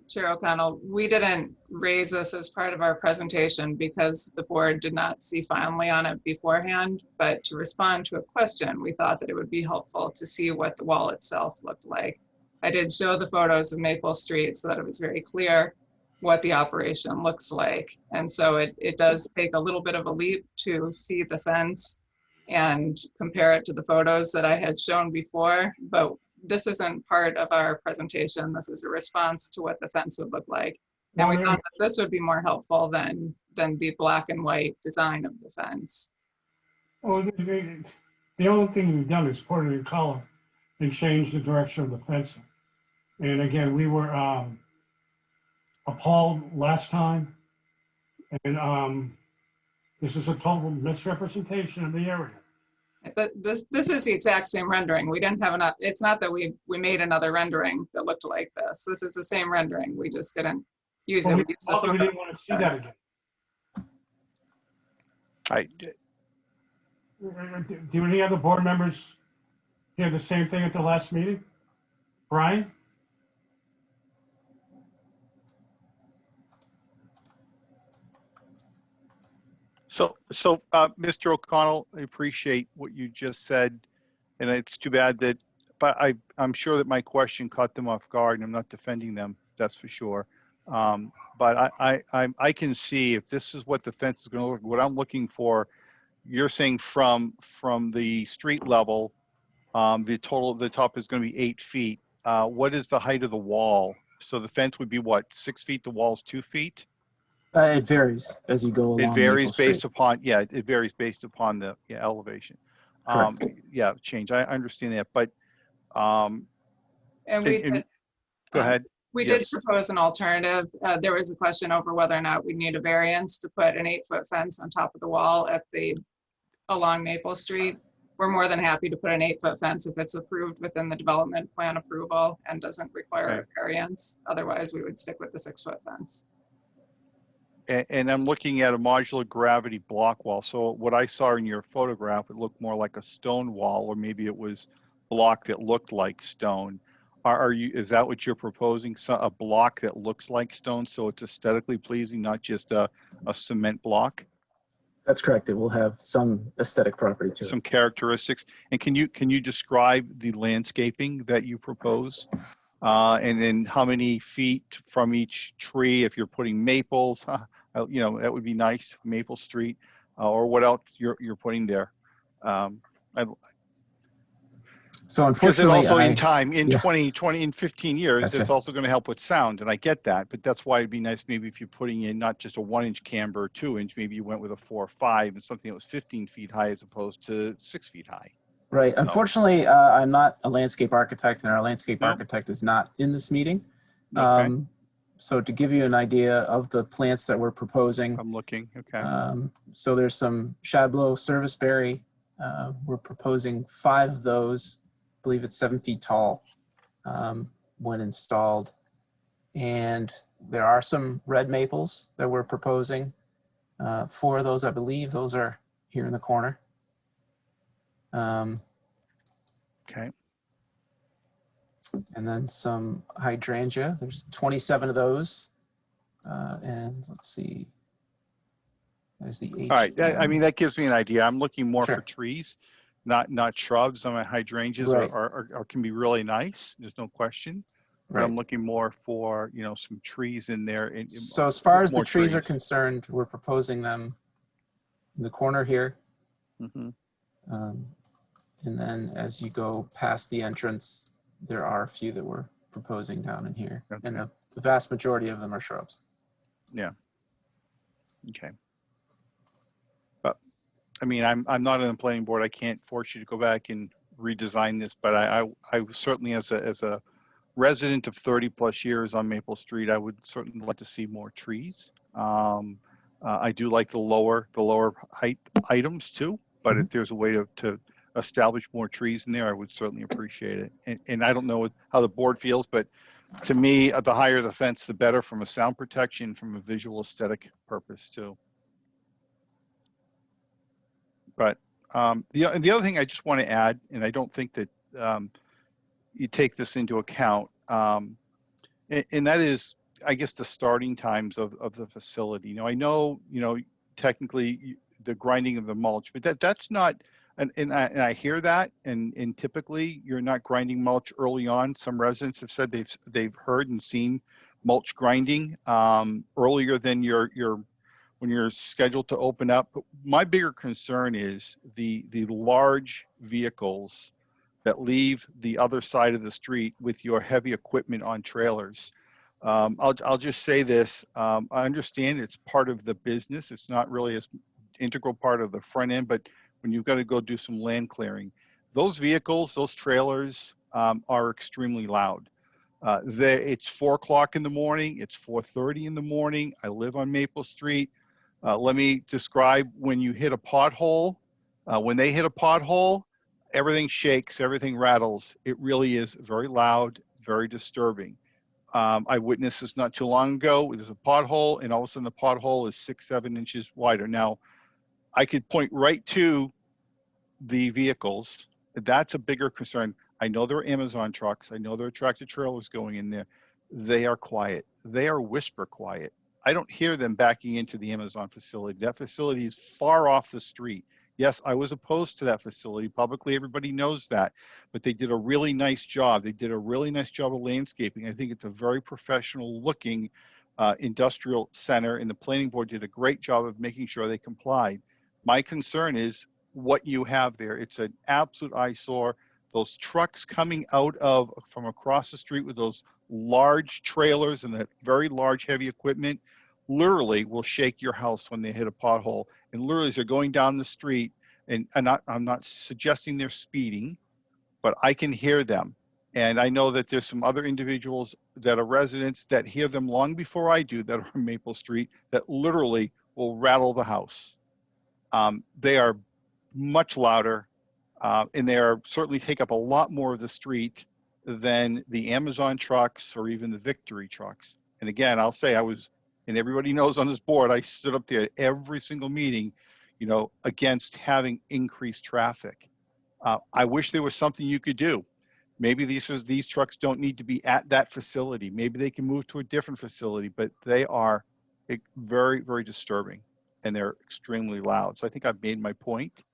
Chair O'Connell, we didn't raise this as part of our presentation because the board did not see finally on it beforehand, but to respond to a question, we thought that it would be helpful to see what the wall itself looked like. I did show the photos of Maple Street so that it was very clear what the operation looks like. And so it does take a little bit of a leap to see the fence and compare it to the photos that I had shown before, but this isn't part of our presentation. This is a response to what the fence would look like. And we thought that this would be more helpful than the black and white design of the fence. Oh, the only thing we've done is put it in color and change the direction of the fencing. And again, we were appalled last time. And this is a total misrepresentation of the area. This is the exact same rendering. We didn't have enough. It's not that we made another rendering that looked like this. This is the same rendering. We just didn't use it. We didn't want to see that again. Do any other board members hear the same thing at the last meeting? Brian? So, Mr. O'Connell, I appreciate what you just said, and it's too bad that, but I'm sure that my question caught them off guard, and I'm not defending them, that's for sure. But I can see if this is what the fence is going to look like, what I'm looking for. You're saying from the street level, the top is going to be 8 feet. What is the height of the wall? So the fence would be what, 6 feet? The wall's 2 feet? It varies as you go along. It varies Maple based Street. upon, it varies based upon the elevation. Correct. Change. I understand that, but And we did, go ahead. We did propose an alternative. There was a question over whether or not we need a variance to put an 8-foot fence on top of the wall along Maple Street. We're more than happy to put an 8-foot fence if it's approved within the development plan approval and doesn't require a variance. Otherwise, we would stick with the 6-foot fence. And I'm looking at a modular gravity block wall. So what I saw in your photograph, it looked more like a stone wall, or maybe it was block that looked like stone. Is that what you're proposing? So a block that looks like stone, so it's aesthetically pleasing, not just a cement block? That's correct. It will have some aesthetic property to it. Some characteristics. And can you describe the landscaping that you propose? And then how many feet from each tree, if you're putting maples, that would be nice, Maple Street, or what else you're putting there. So because it unfortunately, also in time, in 20, in 15 years, Gotcha. it's also going to help with sound, and I get that, but that's why it'd be nice maybe if you're putting in not just a 1-inch camber or 2-inch, maybe you went with a 4 or 5 and something that was 15 feet high as opposed to 6 feet high. Right. Unfortunately, I'm not a landscape architect, and our landscape architect is not in this meeting. Okay. So to give you an idea of the plants that we're proposing, I'm looking. Okay. so there's some Chablis serviceberry. We're proposing 5 of those. I believe it's 7 feet tall when installed. And there are some red maples that we're proposing. 4 of those, I believe, those are here in the corner. Okay. And then some hydrangea. There's 27 of those. And let's see. There's the H. All right. I mean, that gives me an idea. I'm looking more Sure. for trees, not shrubs. I mean, hydrangeas Right. are can be really nice. There's no question. But Right. I'm looking more for, some trees in there. So as far as the more trees are concerned, we're proposing them in the corner here. Mm-hmm. And then as you go past the entrance, there are a few that we're proposing down in here. Okay. And the vast majority of them are shrubs. Yeah. Okay. But I mean, I'm not on the planning board. I can't force you to go back and redesign this, but I certainly as a resident of 30 plus years on Maple Street, I would certainly like to see more trees. I do like the lower height items too, but if there's a way to establish more trees in there, I would certainly appreciate it. And I don't know how the board feels, but to me, the higher the fence, the better from a sound protection, from a visual aesthetic purpose too. But the other thing I just want to add, and I don't think that you take this into account, and that is, I guess, the starting times of the facility. Now, I know, technically the grinding of the mulch, but that's not, and I hear that, and typically you're not grinding mulch early on. Some residents have said they've heard and seen mulch grinding earlier than when you're scheduled to open up. But my bigger concern is the large vehicles that leave the other side of the street with your heavy equipment on trailers. I'll just say this, I understand it's part of the business. It's not really an integral part of the front end, but when you've got to go do some land clearing, those vehicles, those trailers are extremely loud. It's 4 o'clock in the morning, it's 4:30 in the morning. I live on Maple Street. Let me describe when you hit a pothole. When they hit a pothole, everything shakes, everything rattles. It really is very loud, very disturbing. I witnessed this not too long ago. There's a pothole, and all of a sudden the pothole is 6-7 inches wider. Now, I could point right to the vehicles. That's a bigger concern. I know there are Amazon trucks. I know there are tractor trailers going in there. They are quiet. They are whisper quiet. I don't hear them backing into the Amazon facility. That facility is far off the street. Yes, I was opposed to that facility. Publicly, everybody knows that. But they did a really nice job. They did a really nice job of landscaping. I think it's a very professional looking industrial center, and the planning board did a great job of making sure they complied. My concern is what you have there. It's an absolute eyesore. Those trucks coming out from across the street with those large trailers and that very large heavy equipment literally will shake your house when they hit a pothole. And literally as they're going down the street, and I'm not suggesting they're speeding, but I can hear them. And I know that there's some other individuals that are residents that hear them long before I do that are on Maple Street that literally will rattle the house. They are much louder, and they certainly take up a lot more of the street than the Amazon trucks or even the Victory trucks. And again, I'll say and everybody knows on this board, I stood up there every single meeting, against having increased traffic. I wish there was something you could do. Maybe these trucks don't need to be at that facility. Maybe they can move to a different facility, but they are very, very disturbing, and they're extremely loud. So I think I've made my point.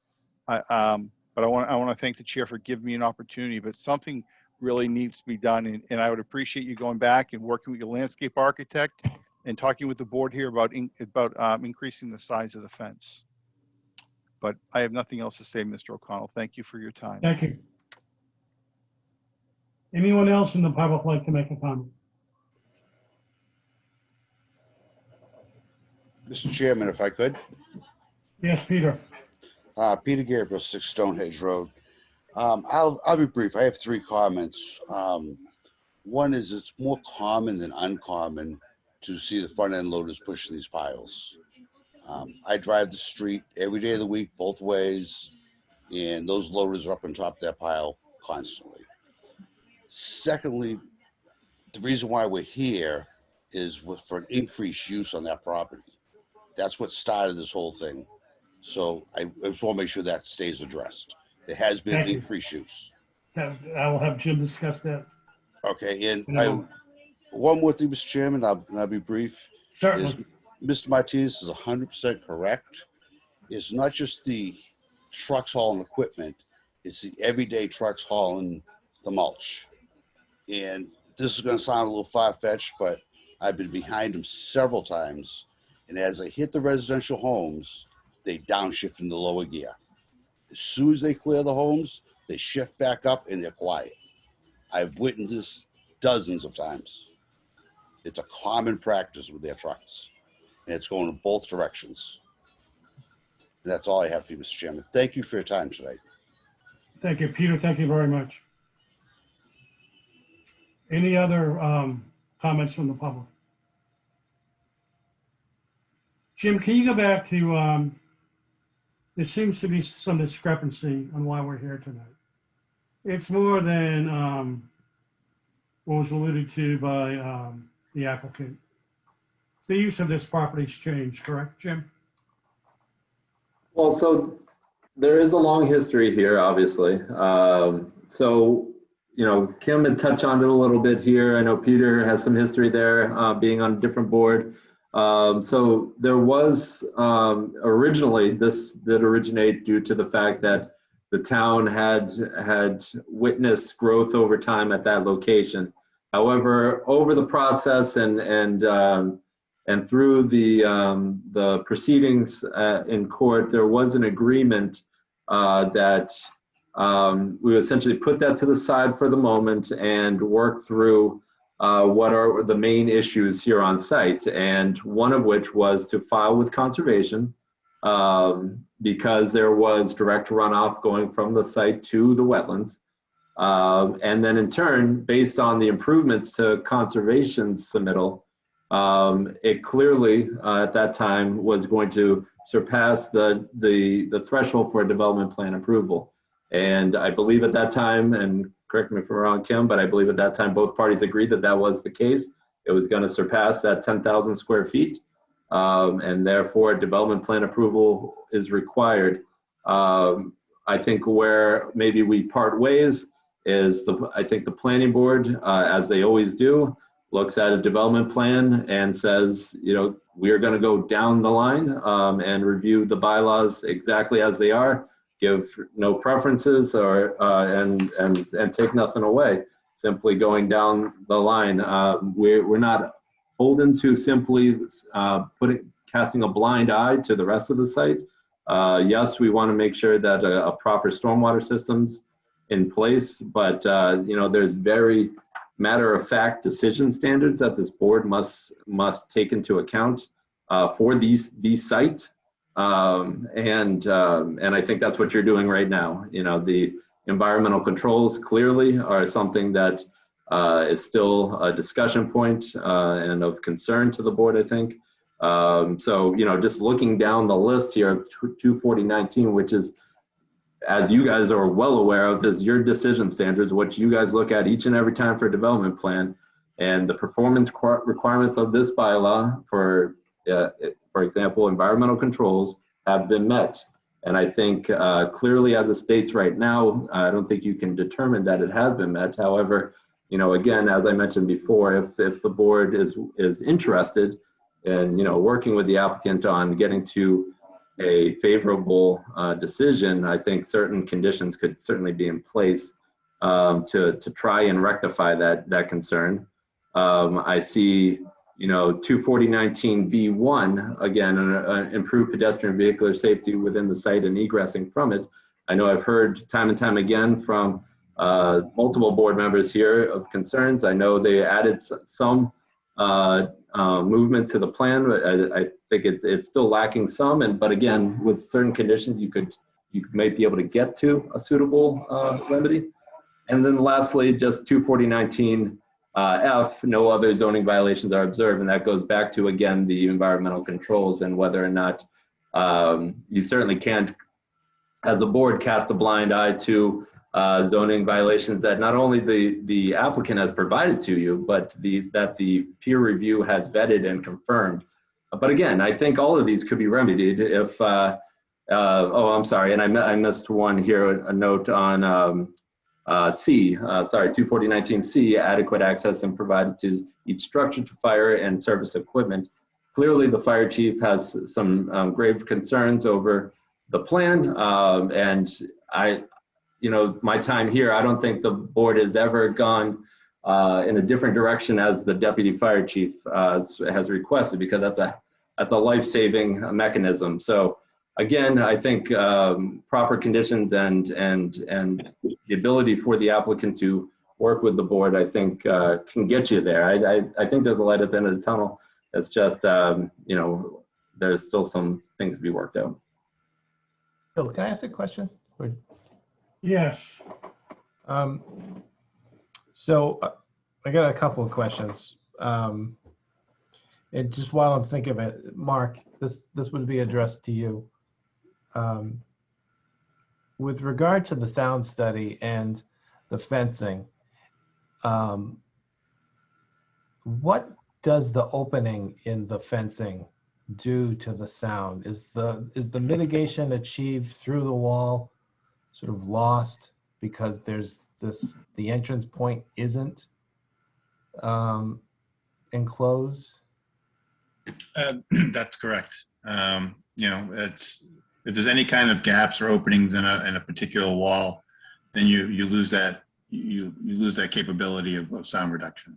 But I want to thank the chair for giving me an opportunity, but something really needs to be done. And I would appreciate you going back and working with your landscape architect and talking with the board here about increasing the size of the fence. But I have nothing else to say, Mr. O'Connell. Thank you for your time. Thank you. Anyone else in the public like to make a comment? Mr. Chairman, if I could. Yes, Peter. Peter Gabriel, 6 Stonehenge Road. I'll be brief. I have 3 comments. One is it's more common than uncommon to see the front end loaders pushing these piles. I drive the street every day of the week, both ways, and those loaders are up on top of that pile constantly. Secondly, the reason why we're here is for an increased use on that property. That's what started this whole thing. So I just want to make sure that stays addressed. There has been increased use. I will have Jim discuss that. Okay, and one more thing, Mr. Chairman, I'll be brief. Certainly. Mr. Martinez is 100% correct. It's not just the trucks hauling equipment, it's the everyday trucks hauling the mulch. And this is going to sound a little far-fetched, but I've been behind them several times. And as I hit the residential homes, they downshift into lower gear. As soon as they clear the homes, they shift back up and they're quiet. I've witnessed this dozens of times. It's a common practice with their trucks, and it's going in both directions. And that's all I have for you, Mr. Chairman. Thank you for your time tonight. Thank you, Peter. Thank you very much. Any other comments from the public? Jim, can you go back to there seems to be some discrepancy on why we're here tonight. It's more than what was alluded to by the applicant. The use of this property's changed, correct, Jim? Well, so there is a long history here, obviously. So, you know, Kim had touched on it a little bit here. I know Peter has some history there, being on a different board. So there was originally, this did originate due to the fact that the town had witnessed growth over time at that location. However, over the process and through the proceedings in court, there was an agreement that we essentially put that to the side for the moment and work through what are the main issues here on site. And one of which was to file with conservation because there was direct runoff going from the site to the wetlands. And then in turn, based on the improvements to conservation's submittal, it clearly at that time was going to surpass the threshold for a development plan approval. And I believe at that time, and correct me if I'm wrong, Kim, but I believe at that time both parties agreed that that was the case. It was going to surpass that 10,000 square feet, and therefore development plan approval is required. I think where maybe we part ways is I think the planning board, as they always do, looks at a development plan and says, you know, we are going to go down the line and review the bylaws exactly as they are, give no preferences or and take nothing away. Simply going down the line. We're not beholden to simply casting a blind eye to the rest of the site. Yes, we want to make sure that a proper stormwater system's in place, but you know, there's very matter-of-fact decision standards that this board must take into account for these sites. And I think that's what you're doing right now. You know, the environmental controls clearly are something that is still a discussion point and of concern to the board, I think. So, you know, just looking down the list here of 24019, which is, as you guys are well aware of, is your decision standards, what you guys look at each and every time for a development plan, and the performance requirements of this bylaw for example, environmental controls have been met. And I think clearly as it states right now, I don't think you can determine that it has been met. However, you know, again, as I mentioned before, if the board is interested in, you know, working with the applicant on getting to a favorable decision, I think certain conditions could certainly be in place to try and rectify that concern. I see, you know, 24019B1, again, improve pedestrian vehicular safety within the site and egressing from it. I know I've heard time and time again from multiple board members here of concerns. I know they added some movement to the plan, but I think it's still lacking some. But again, with certain conditions, you might be able to get to a suitable remedy. And then lastly, just 24019 F, no other zoning violations are observed, and that goes back to, again, the environmental controls and whether or not you certainly can't, as a board, cast a blind eye to zoning violations that not only the applicant has provided to you, but that the peer review has vetted and confirmed. But again, I think all of these could be remedied if, oh, I'm sorry, and I missed one here, a note on C, sorry, 24019C, adequate access and provided to each structure to fire and service equipment. Clearly, the fire chief has some grave concerns over the plan, and you know, my time here, I don't think the board has ever gone in a different direction as the deputy fire chief has requested, because that's a life-saving mechanism. So again, I think proper conditions and the ability for the applicant to work with the board, I think can get you there. I think there's a light at the end of the tunnel. It's just, you know, there's still some things to be worked out. Bill, can I ask a question? Yes. So I got a couple of questions. And just while I'm thinking of it, Mark, this would be addressed to you. with regard to the sound study and the fencing, what does the opening in the fencing do to the sound? Is the mitigation achieved through the wall sort of lost because there's the entrance point isn't enclosed? That's correct. If there's any kind of gaps or openings in a particular wall, then you lose that lose that capability of sound reduction.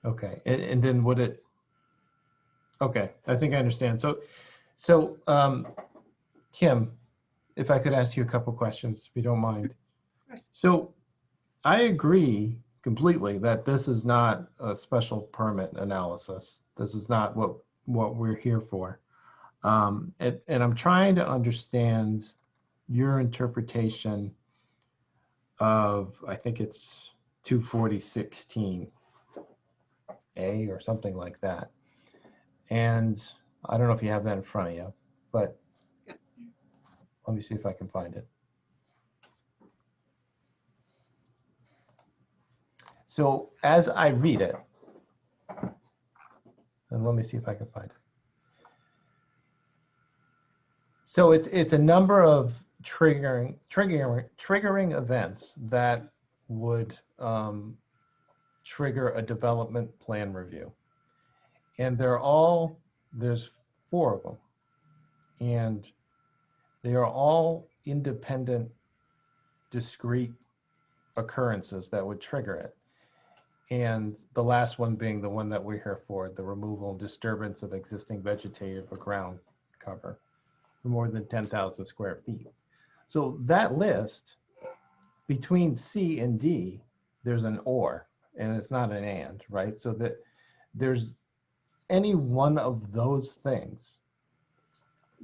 Okay, and then would it? Okay, I think I understand. So Kim, if I could ask you a couple questions, if you don't mind. So I agree completely that this is not a special permit analysis. This is not what we're here for. And I'm trying to understand your interpretation of, I think it's 24016A or something like that. And I don't know if you have that in front of you, but let me see if I can find it. So as I read it, and let me see if I can find it. So it's a number of triggering events that would trigger a development plan review. And there's 4 of them. And they are all independent, discrete occurrences that would trigger it. And the last one being the one that we're here for, the removal and disturbance of existing vegetative or ground cover for more than 10,000 square feet. So that list, between C and D, there's an or, and it's not an and, right? So that there's any one of those things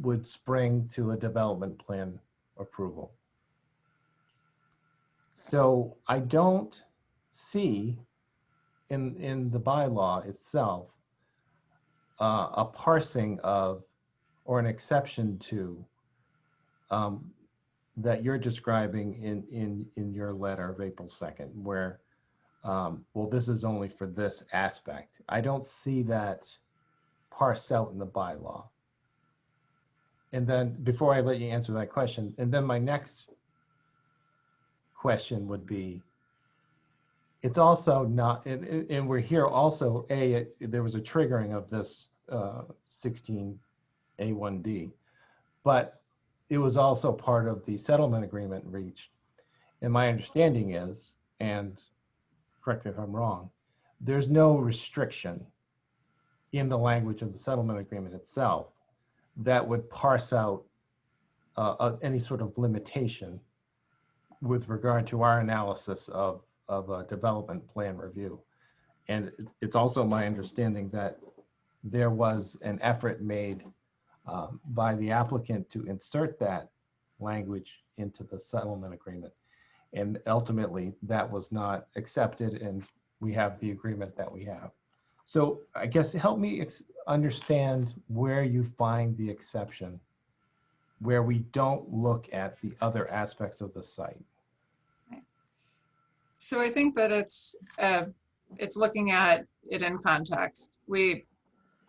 would spring to a development plan approval. So I don't see in the bylaw itself a parsing of or an exception to that you're describing in your letter of April 2nd, where well, this is only for this aspect. I don't see that parsed out in the bylaw. And then before I let you answer that question, and then my next question would be, it's also not, and we're here also, there was a triggering of this 16A1D, but it was also part of the settlement agreement reached. And my understanding is, and correct me if I'm wrong, there's no restriction in the language of the settlement agreement itself that would parse out any sort of limitation with regard to our analysis of a development plan review. And it's also my understanding that there was an effort made by the applicant to insert that language into the settlement agreement. And ultimately that was not accepted, and we have the agreement that we have. So I guess help me understand where you find the exception, where we don't look at the other aspects of the site. So I think that it's looking at it in context.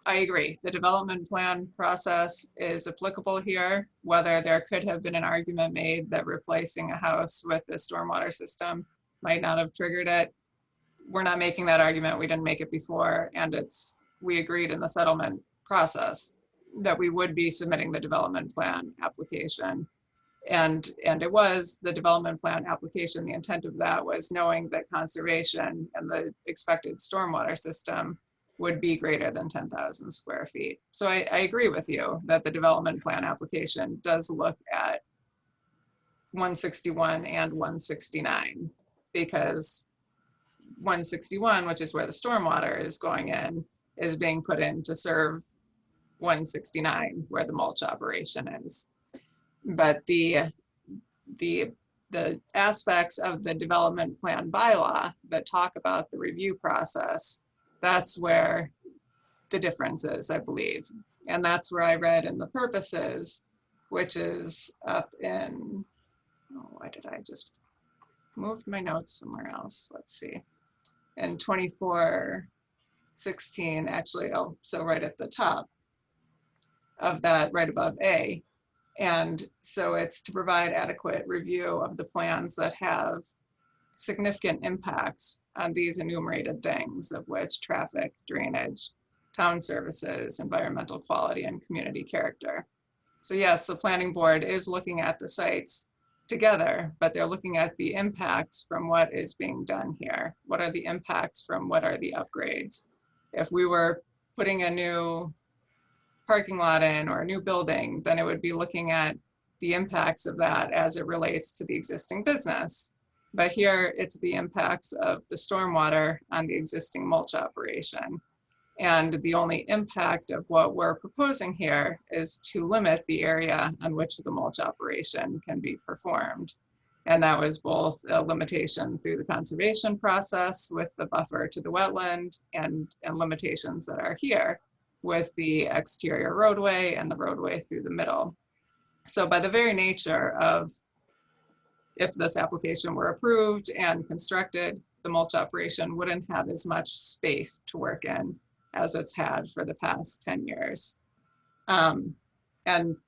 I agree, the development plan process is applicable here, whether there could have been an argument made that replacing a house with a stormwater system might not have triggered it. We're not making that argument, we didn't make it before, and we agreed in the settlement process that we would be submitting the development plan application. And it was the development plan application, the intent of that was knowing that conservation and the expected stormwater system would be greater than 10,000 square feet. So I agree with you that the development plan application does look at 161 and 169, because 161, which is where the stormwater is going in, is being put in to serve 169, where the mulch operation is. But the aspects of the development plan bylaw that talk about the review process, that's where the difference is, I believe. And that's where I read in the purposes which is up in, oh, why did I just move my notes somewhere else? Let's see. In 2416, actually, oh, so right at the top of that, right above A. And so it's to provide adequate review of the plans that have significant impacts on these enumerated things, of which traffic, drainage, town services, environmental quality, and community character. So yes, the planning board is looking at the sites together, but they're looking at the impacts from what is being done here. What are the impacts from what are the upgrades? If we were putting a new parking lot in or a new building, then it would be looking at the impacts of that as it relates to the existing business. But here it's the impacts of the stormwater on the existing mulch operation. And the only impact of what we're proposing here is to limit the area on which the mulch operation can be performed. And that was both a limitation through the conservation process with the buffer to the wetland and limitations that are here with the exterior roadway and the roadway through the middle. So by the very nature of, if this application were approved and constructed, the mulch operation wouldn't have as much space to work in as it's had for the past 10 years. And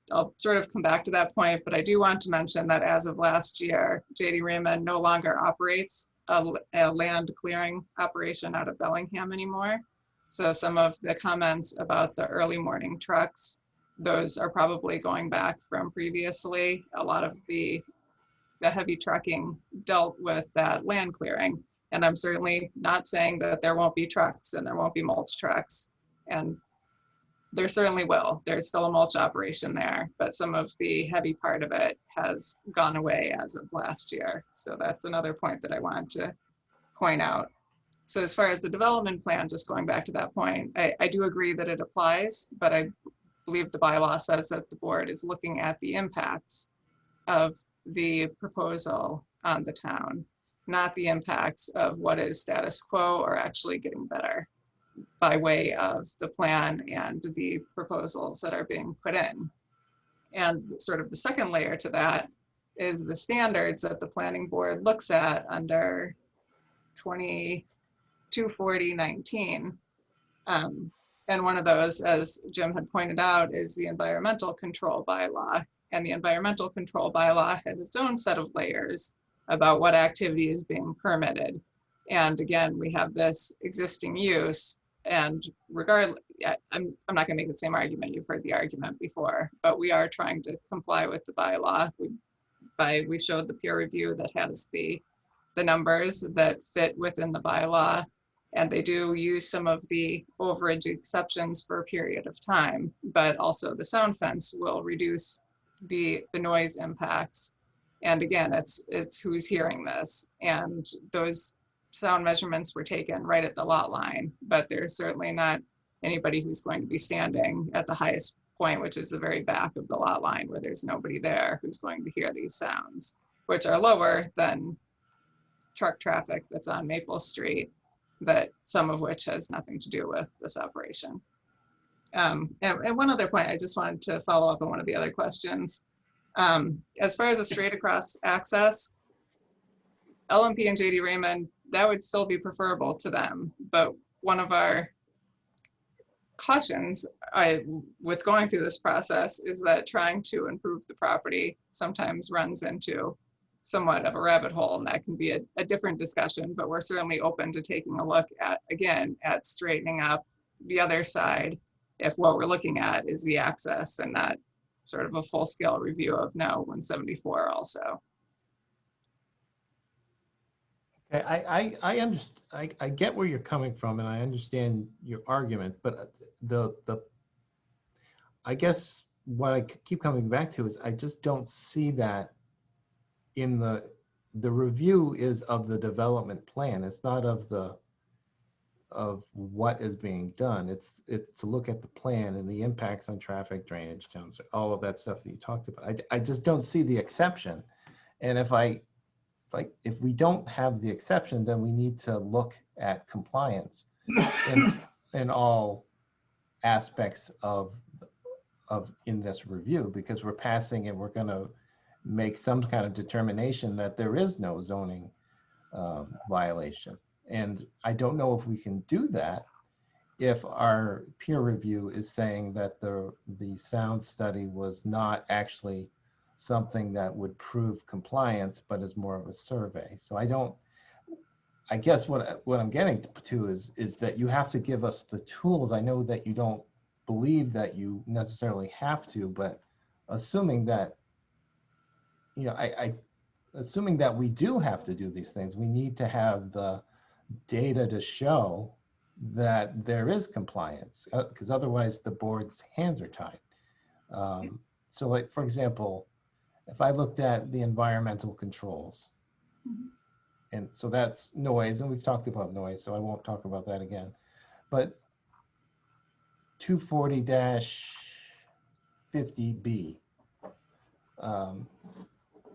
I'll sort of come back to that point, but I do want to mention that as of last year, J.D. Raymond no longer operates a land clearing operation out of Bellingham anymore. So some of the comments about the early morning trucks, those are probably going back from previously. A lot of the heavy trucking dealt with that land clearing. And I'm certainly not saying that there won't be trucks and there won't be mulch trucks. And there certainly will. There's still a mulch operation there, but some of the heavy part of it has gone away as of last year. So that's another point that I wanted to point out. So as far as the development plan, just going back to that point, I do agree that it applies, but I believe the bylaw says that the board is looking at the impacts of the proposal on the town, not the impacts of what is status quo or actually getting better by way of the plan and the proposals that are being put in. And sort of the second layer to that is the standards that the planning board looks at under 224019. And one of those, as Jim had pointed out, is the environmental control bylaw. And the environmental control bylaw has its own set of layers about what activity is being permitted. And again, we have this existing use, and regardless, I'm not gonna make the same argument, you've heard the argument before, but we are trying to comply with the bylaw. We showed the peer review that has the numbers that fit within the bylaw, and they do use some of the overage exceptions for a period of time, but also the sound fence will reduce the noise impacts. And again, it's who's hearing this, and those sound measurements were taken right at the lot line, but there's certainly not anybody who's going to be standing at the highest point, which is the very back of the lot line where there's nobody there who's going to hear these sounds, which are lower than truck traffic that's on Maple Street, that some of which has nothing to do with this operation. And one other point, I just wanted to follow up on one of the other questions. As far as a straight across access, LMP and JD Raymond, that would still be preferable to them. But one of our cautions with going through this process is that trying to improve the property sometimes runs into somewhat of a rabbit hole, and that can be a different discussion, but we're certainly open to taking a look at, again, at straightening up the other side if what we're looking at is the access and not sort of a full-scale review of no 174 also. Okay, I get where you're coming from, and I understand your argument, but I guess what I keep coming back to is I just don't see that in the review is of the development plan. It's not of what is being done. It's to look at the plan and the impacts on traffic, drainage, towns, all of that stuff that you talked about. I just don't see the exception. And if we don't have the exception, then we need to look at compliance in all aspects of in this review, because we're passing and we're gonna make some kind of determination that there is no zoning violation. And I don't know if we can do that if our peer review is saying that the sound study was not actually something that would prove compliance, but is more of a survey. So I guess what I'm getting to is that you have to give us the tools. I know that you don't believe that you necessarily have to, but assuming that, you know, assuming that we do have to do these things, we need to have the data to show that there is compliance, because otherwise the board's hands are tied. So like, for example, if I looked at the environmental controls, and so that's noise, and we've talked about noise, so I won't talk about that again. But 240-50B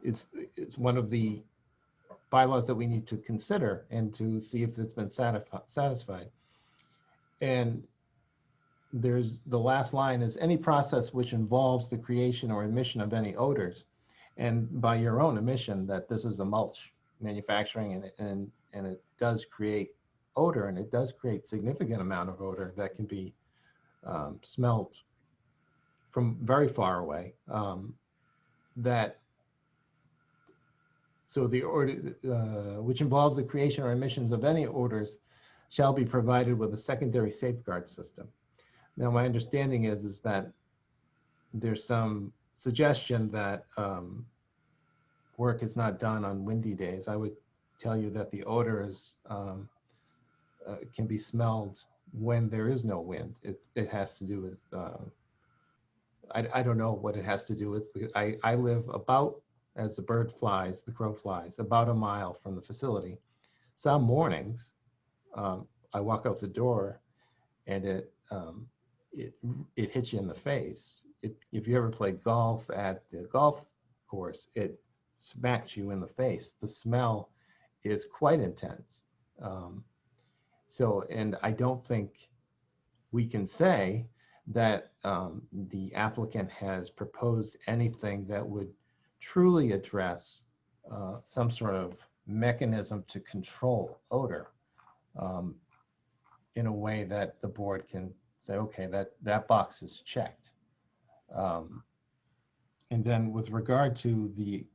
is one of the bylaws that we need to consider and to see if it's been satisfied. And there's the last line is any process which involves the creation or emission of any odors, and by your own admission that this is a mulch manufacturing, and it does create odor, and it does create significant amount of odor that can be smelled from very far away. So the order which involves the creation or emissions of any odors shall be provided with a secondary safeguard system. Now, my understanding is that there's some suggestion that work is not done on windy days. I would tell you that the odors can be smelled when there is no wind. It has to do with, I don't know what it has to do with. I live about, as the bird flies, the crow flies, about a mile from the facility. Some mornings, I walk out the door and it hits you in the face. If you ever play golf at the golf course, it smacks you in the face. The smell is quite intense. And I don't think we can say that the applicant has proposed anything that would truly address some sort of mechanism to control odor in a way that the board can say, okay, that box is checked. And then with regard to the,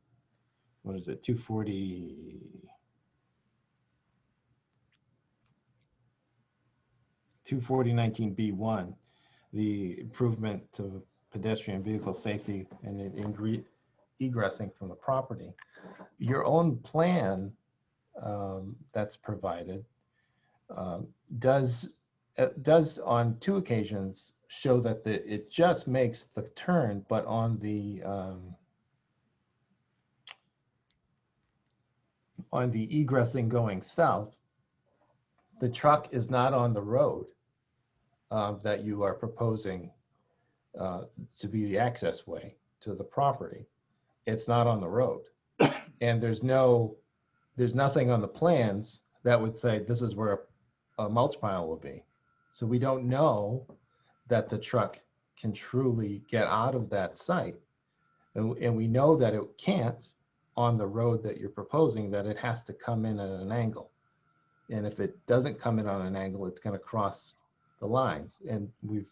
what is it, 240-19B1, the improvement to pedestrian vehicle safety and egressing from the property. Your own plan that's provided does on 2 occasions show that it just makes the turn, but on the egressing going south, the truck is not on the road that you are proposing to be the access way to the property. It's not on the road. And there's nothing on the plans that would say this is where a mulch pile will be. So we don't know that the truck can truly get out of that site. And we know that it can't on the road that you're proposing, that it has to come in at an angle. And if it doesn't come in on an angle, it's going to cross the lines. And we've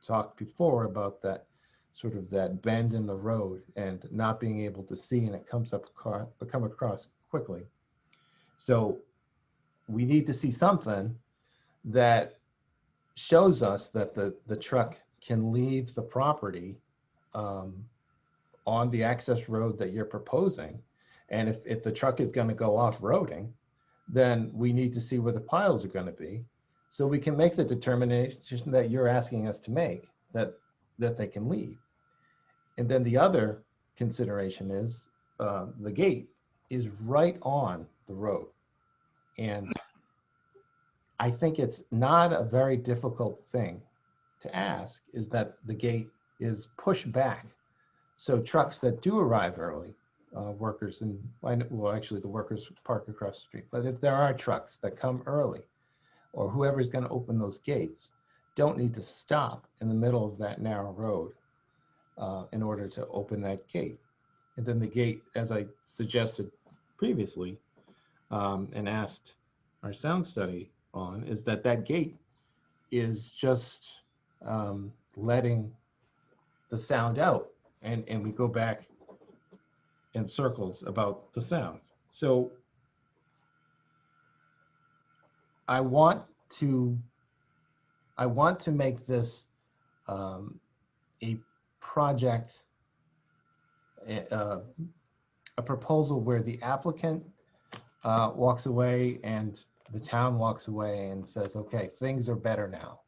talked before about that sort of that bend in the road and not being able to see, and it come across quickly. So we need to see something that shows us that the truck can leave the property on the access road that you're proposing. And if the truck is going to go off-roading, then we need to see where the piles are going to be, so we can make the determination that you're asking us to make, that they can leave. And then the other consideration is the gate is right on the road. And I think it's not a very difficult thing to ask, is that the gate is pushed back. So trucks that do arrive early, workers, and well, actually the workers park across the street, but if there are trucks that come early, or whoever's going to open those gates, don't need to stop in the middle of that narrow road in order to open that gate. And then the gate, as I suggested previously, and asked our sound study on, is that gate is just letting the sound out, and we go back in circles about the sound. So I want to make this a project, a proposal where the applicant walks away and the town walks away and says, okay, things are better now.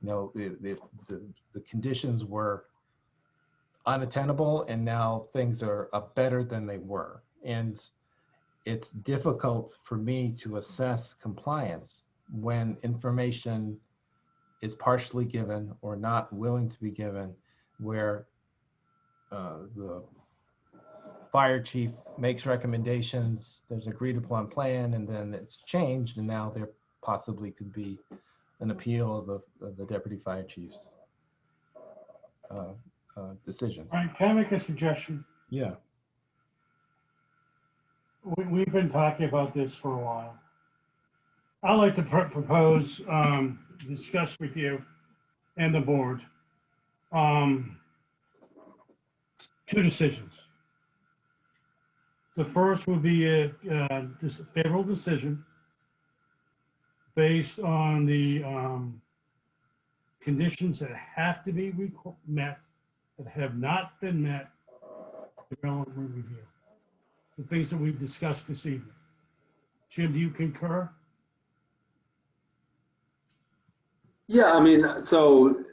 You know, the conditions were unattainable and now things are better than they were. And it's difficult for me to assess compliance when information is partially given or not willing to be given, where the fire chief makes recommendations, there's agreed upon plan, and then it's changed, and now there possibly could be an appeal of the deputy fire chief's decisions. All right, can I make a suggestion? Yeah. We've been talking about this for a while. I'd like to propose, discuss with you and the board, 2 decisions. The first would be a favorable decision based on the conditions that have to be met, that have not been met, development review. The things that we've discussed this evening. Jim, do you concur? Yeah, I mean, so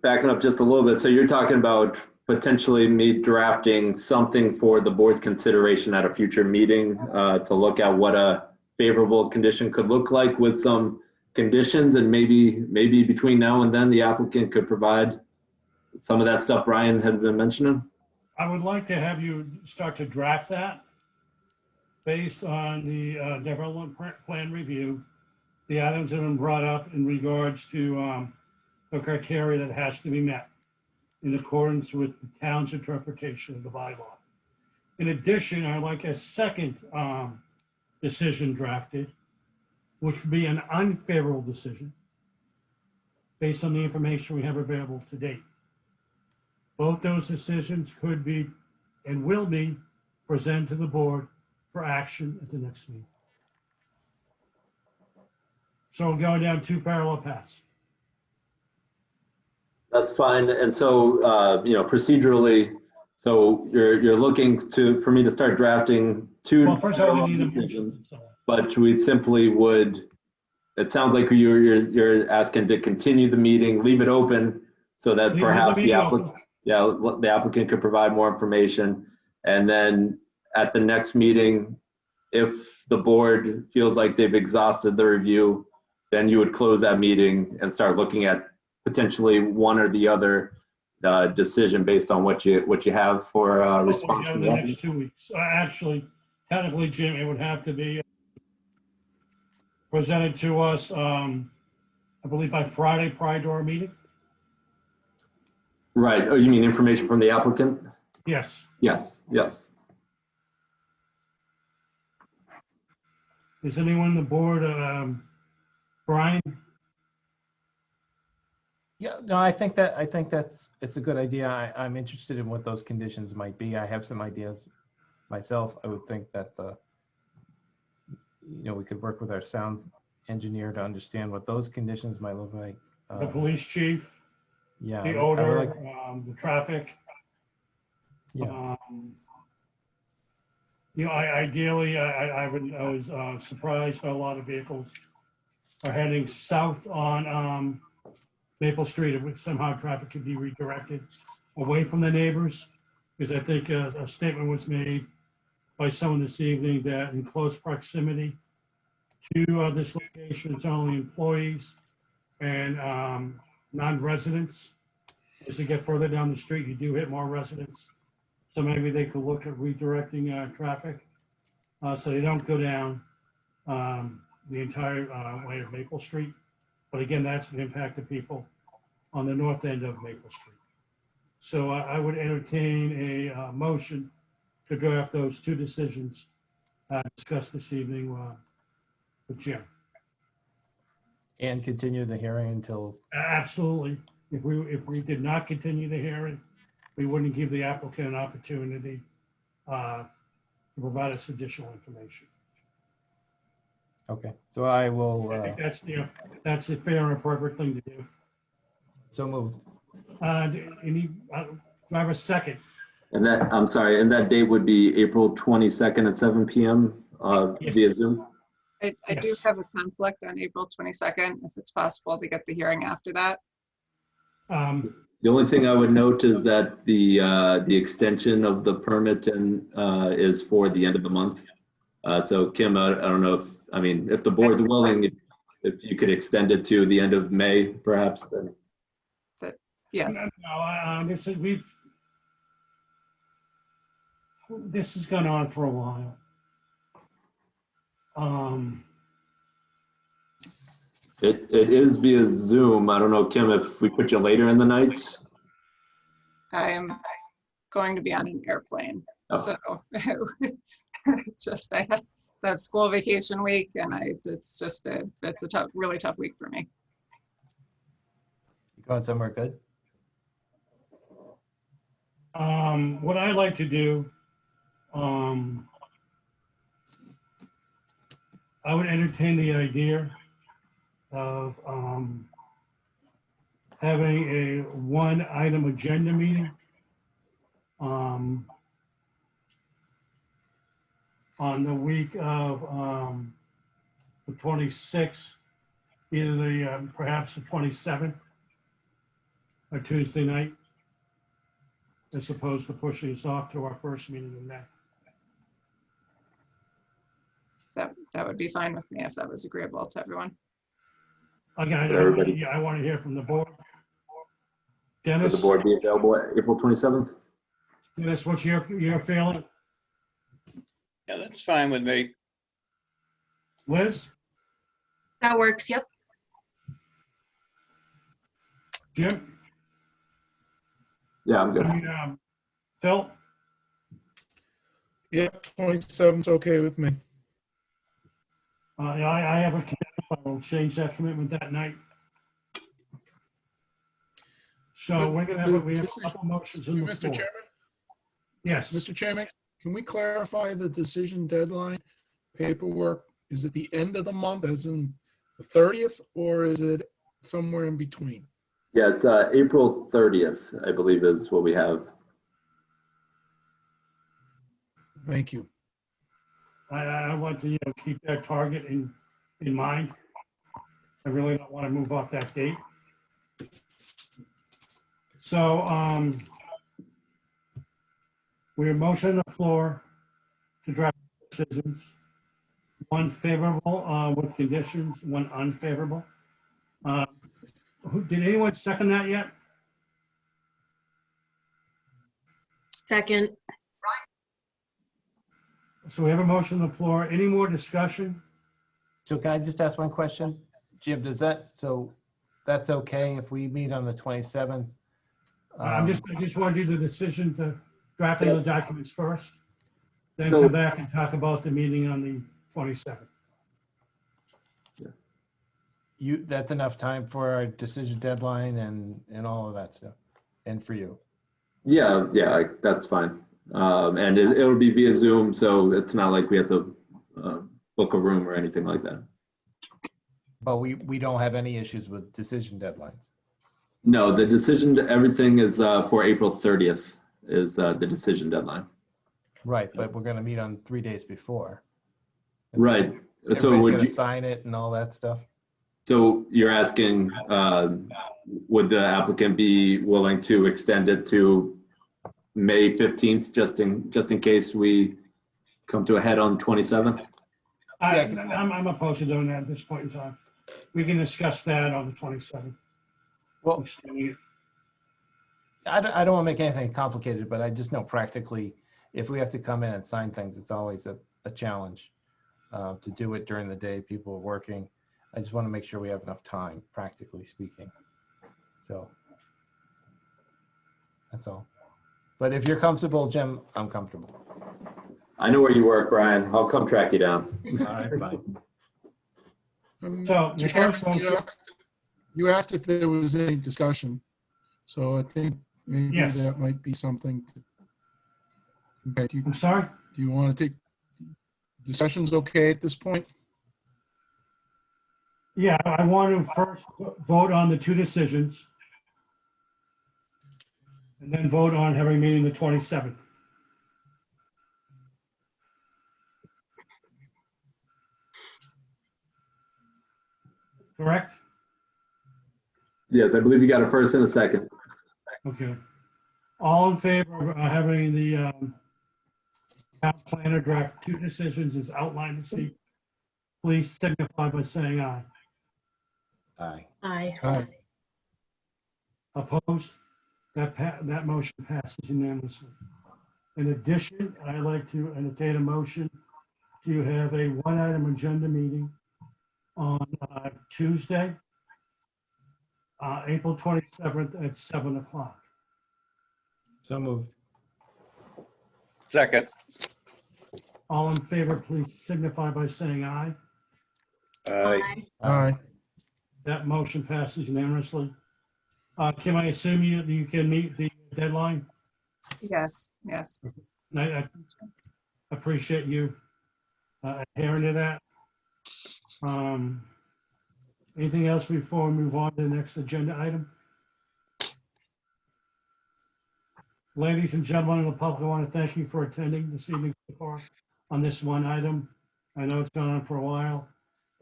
backing up just a little bit, so you're talking about potentially me drafting something for the board's consideration at a future meeting to look at what a favorable condition could look like with some conditions, and maybe between now and then the applicant could provide some of that stuff Brian had been mentioning. I would like to have you start to draft that based on the development plan review, the items that have been brought up in regards to the criteria that has to be met in accordance with the town's interpretation of the bylaw. In addition, I'd like a second decision drafted, which would be an unfavorable decision based on the information we have available to date. Both those decisions could be and will be presented to the board for action at the next meeting. So we're going down 2 parallel paths. That's fine. And so, you know, procedurally, so you're looking for me to start drafting 2 Well, first of all, we need a decisions, motion. but we simply would, it sounds like you're asking to continue the meeting, leave it open so that Leave perhaps the the meeting open. applicant could provide more information. And then at the next meeting, if the board feels like they've exhausted the review, then you would close that meeting and start looking at potentially one or the other decision based on what you have for response. In the next 2 weeks. Actually, technically, Jim, it would have to be presented to us, I believe by Friday prior to our meeting. Right. Oh, you mean information from the applicant? Yes. Yes. Yes. Is anyone on the board, Brian? Yeah, no, I think it's a good idea. I'm interested in what those conditions might be. I have some ideas myself. I would think that we could work with our sound engineer to understand what those conditions might look like. The police chief, Yeah. the I would odor, like- the traffic. Yeah. Ideally, I was surprised that a lot of vehicles are heading south on Maple Street, in which somehow traffic could be redirected away from the neighbors. Because I think a statement was made by someone this evening that in close proximity to this location, it's only employees and non-residents. As you get further down the street, you do hit more residents. So maybe they could look at redirecting traffic so they don't go down the entire way of Maple Street. But again, that's an impact to people on the north end of Maple Street. So I would entertain a motion to draft those two decisions discussed this evening with Jim. And continue the hearing until, Absolutely. If we did not continue the hearing, we wouldn't give the applicant an opportunity to provide us additional information. okay, so I will, I think that's a fair and appropriate thing to do. so moved. Do I have a second? And that, I'm sorry, and that date would be April 22nd at 7 PM Yes. via Zoom? I do Yes. have a conflict on April 22nd, if it's possible to get the hearing after that. The only thing I would note is that the extension of the permit is for the end of the month. So Kim, I don't know if the board's willing, if you could extend it to the end of May, perhaps, then. Yes, This has gone on for a while. It is via Zoom. I don't know, Kim, if we put you later in the night? I'm going to be on an airplane, Oh. so just I had that school vacation week, and it's a tough, really tough week for me. You going somewhere good? What I like to do, I would entertain the idea of having a one-item agenda meeting on the week of the 26th, either perhaps the 27th or Tuesday night, as opposed to pushing us off to our first meeting in May. That would be fine with me if that was agreeable to everyone. Again, Everybody. I want to hear from the board. Would Dennis, the board be available April 27th? Dennis, what's your feeling? Yeah, that's fine with me. Liz, That works, yep. Jim, Yeah, I'm good. Phil? Yep, 27's okay with me. I have a commitment. I will change that commitment that night. So we have a couple motions in the Mr. floor. Chairman, Yes, Mr. Chairman, can we clarify the decision deadline paperwork? Is it the end of the month, as in the 30th, or is it somewhere in between? Yeah, it's April 30th, I believe is what we have. Thank you. I want to keep that target in mind. I really don't want to move off that date. So we have motion on the floor to draft decisions. One favorable with conditions, one unfavorable. Did anyone second that yet? Second, So we have a motion on the floor. Any more discussion? So can I just ask one question? Jim, so that's okay if we meet on the 27th? I just want to do the decision to drafting the documents first, then So- come back and talk about the meeting on the 27th. That's enough time for our decision deadline and all of that stuff, and for you? Yeah, that's fine. And it'll be via Zoom, so it's not like we have to book a room or anything like that. But we don't have any issues with decision deadlines? No, the decision, everything is for April 30th is the decision deadline. Right, but we're gonna meet on 3 days before. Right. So Everybody's would gonna you, sign it and all that stuff? so you're asking, would the applicant be willing to extend it to May 15th, just in case we come to a head on 27th? I'm opposed to doing that at this point in time. We can discuss that on the 27th. Well, Extending it. I don't want to make anything complicated, but I just know practically, if we have to come in and sign things, it's always a challenge to do it during the day. People are working. I just want to make sure we have enough time, practically speaking. So, That's all. But if you're comfortable, Jim, I'm comfortable. I know where you work, Brian. I'll come track you down. All right, bye. So the Chairman, first motion, you asked if there was any discussion, so I think maybe Yes. that might be something to. Okay, do I'm sorry? you want to take, discussion's okay at this point? Yeah, I want to first vote on the two decisions. And then vote on having a meeting the 27th. Correct? Yes, I believe you got a first and a second. Okay. All in favor of having the town planner draft two decisions as outlined this evening, please signify by saying aye. Aye. Aye. Aye. Opposed? That motion passes unanimously. In addition, I'd like to entertain a motion to have a one-item agenda meeting on Tuesday, April 27th at 7 o'clock. So moved. Second. All in favor, please signify by saying aye. Aye. Aye. That motion passes unanimously. Kim, I assume you can meet the deadline? Yes, yes. And I appreciate you adhering to that. Anything else before we move on to the next agenda item? Ladies and gentlemen of the public, I want to thank you for attending this evening so far on this one item. I know it's gone on for a while,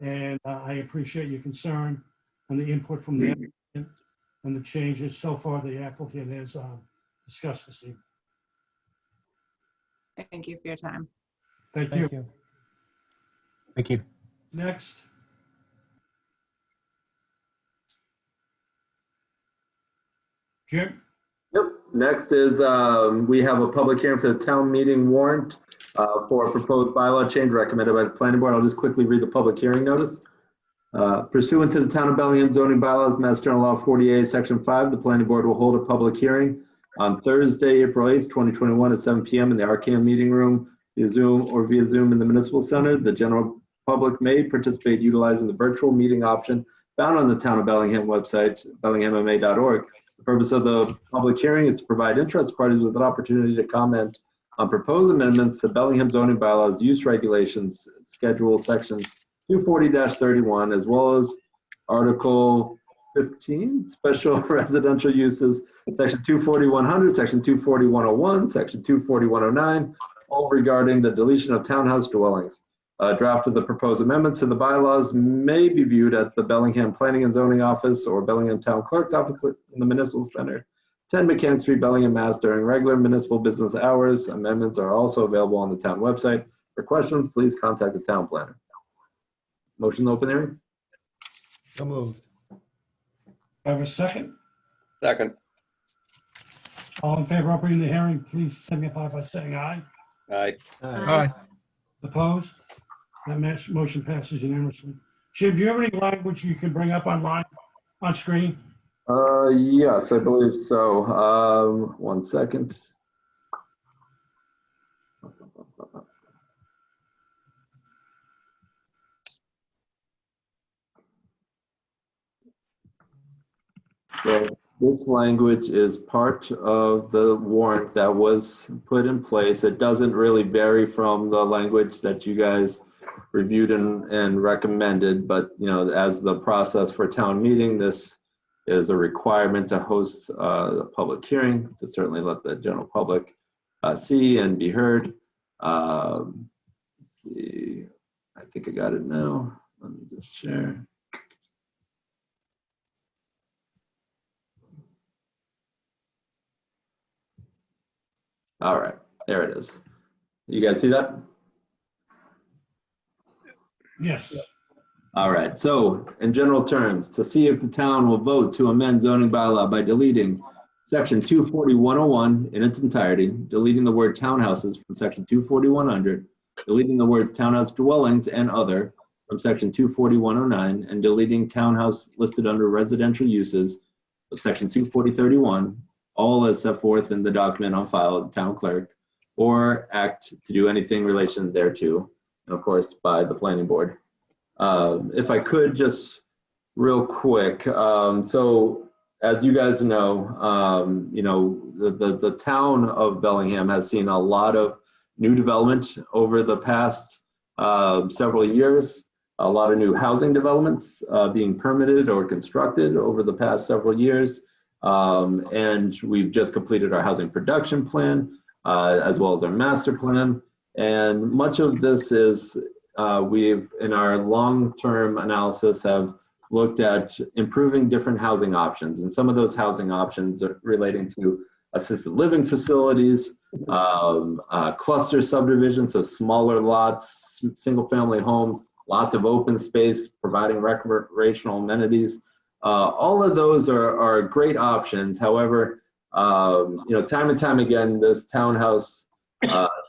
and I appreciate your concern and the input from the applicant and the changes so far the applicant has discussed this evening. Thank you for your time. Thank you. Thank you. Thank you. Next. Jim? Yep. Next is we have a public hearing for the town meeting warrant for a proposed bylaw change recommended by the planning board. I'll just quickly read the public hearing notice. Pursuant to the town of Bellingham zoning bylaws, Mass General Law 48, Section 5, the planning board will hold a public hearing on Thursday, April 8th, 2021 at 7 p.m. in the Arcam meeting room via Zoom in the Municipal Center. The general public may participate utilizing the virtual meeting option found on the town of Bellingham website, bellinghamma.org. The purpose of the public hearing is to provide interested parties with an opportunity to comment on proposed amendments to Bellingham zoning bylaws, use regulations, schedule section 240-31, as well as Article 15, special residential uses, section 240-100, section 240-101, section 240-109, all regarding the deletion of townhouse dwellings. A draft of the proposed amendments to the bylaws may be viewed at the Bellingham Planning and Zoning Office or Bellingham Town Clerk's Office in the Municipal Center, 10 Mechanic Street, Bellingham, Mass. During regular municipal business hours. Amendments are also available on the town website. For questions, please contact the town planner. Motion to open hearing? So moved. I have a second. Second. All in favor of opening the hearing, please signify by saying aye. Aye. Aye. Opposed? That motion passes unanimously. Jim, do you have any language you can bring up online, on screen? Yes, I believe so. 1 second. So this language is part of the warrant that was put in place. It doesn't really vary from the language that you guys reviewed and recommended, but you know, as the process for town meeting, this is a requirement to host a public hearing to certainly let the general public see and be heard. Let's see, I think I got it now. Let me just share. All right, there it is. You guys see that? Yes. All right, so in general terms, to see if the town will vote to amend zoning bylaw by deleting section 240-101 in its entirety, deleting the word townhouses from section 240-100, deleting the words townhouse dwellings and other from section 240-109, and deleting townhouse listed under residential uses of section 240-31, all as set forth in the document on file at the town clerk, or act to do anything in relation thereto, and of course, by the planning board. If I could just real quick, so as you guys know, the town of Bellingham has seen a lot of new development over the past several years, a lot of new housing developments being permitted or constructed over the past several years. And we've just completed our housing production plan, as well as our master plan. And much of this is, we've, in our long-term analysis, have looked at improving different housing options. And some of those housing options are relating to assisted living facilities, cluster subdivisions, so smaller lots, single-family homes, lots of open space, providing recreational amenities. All of those are great options. However, time and time again, this townhouse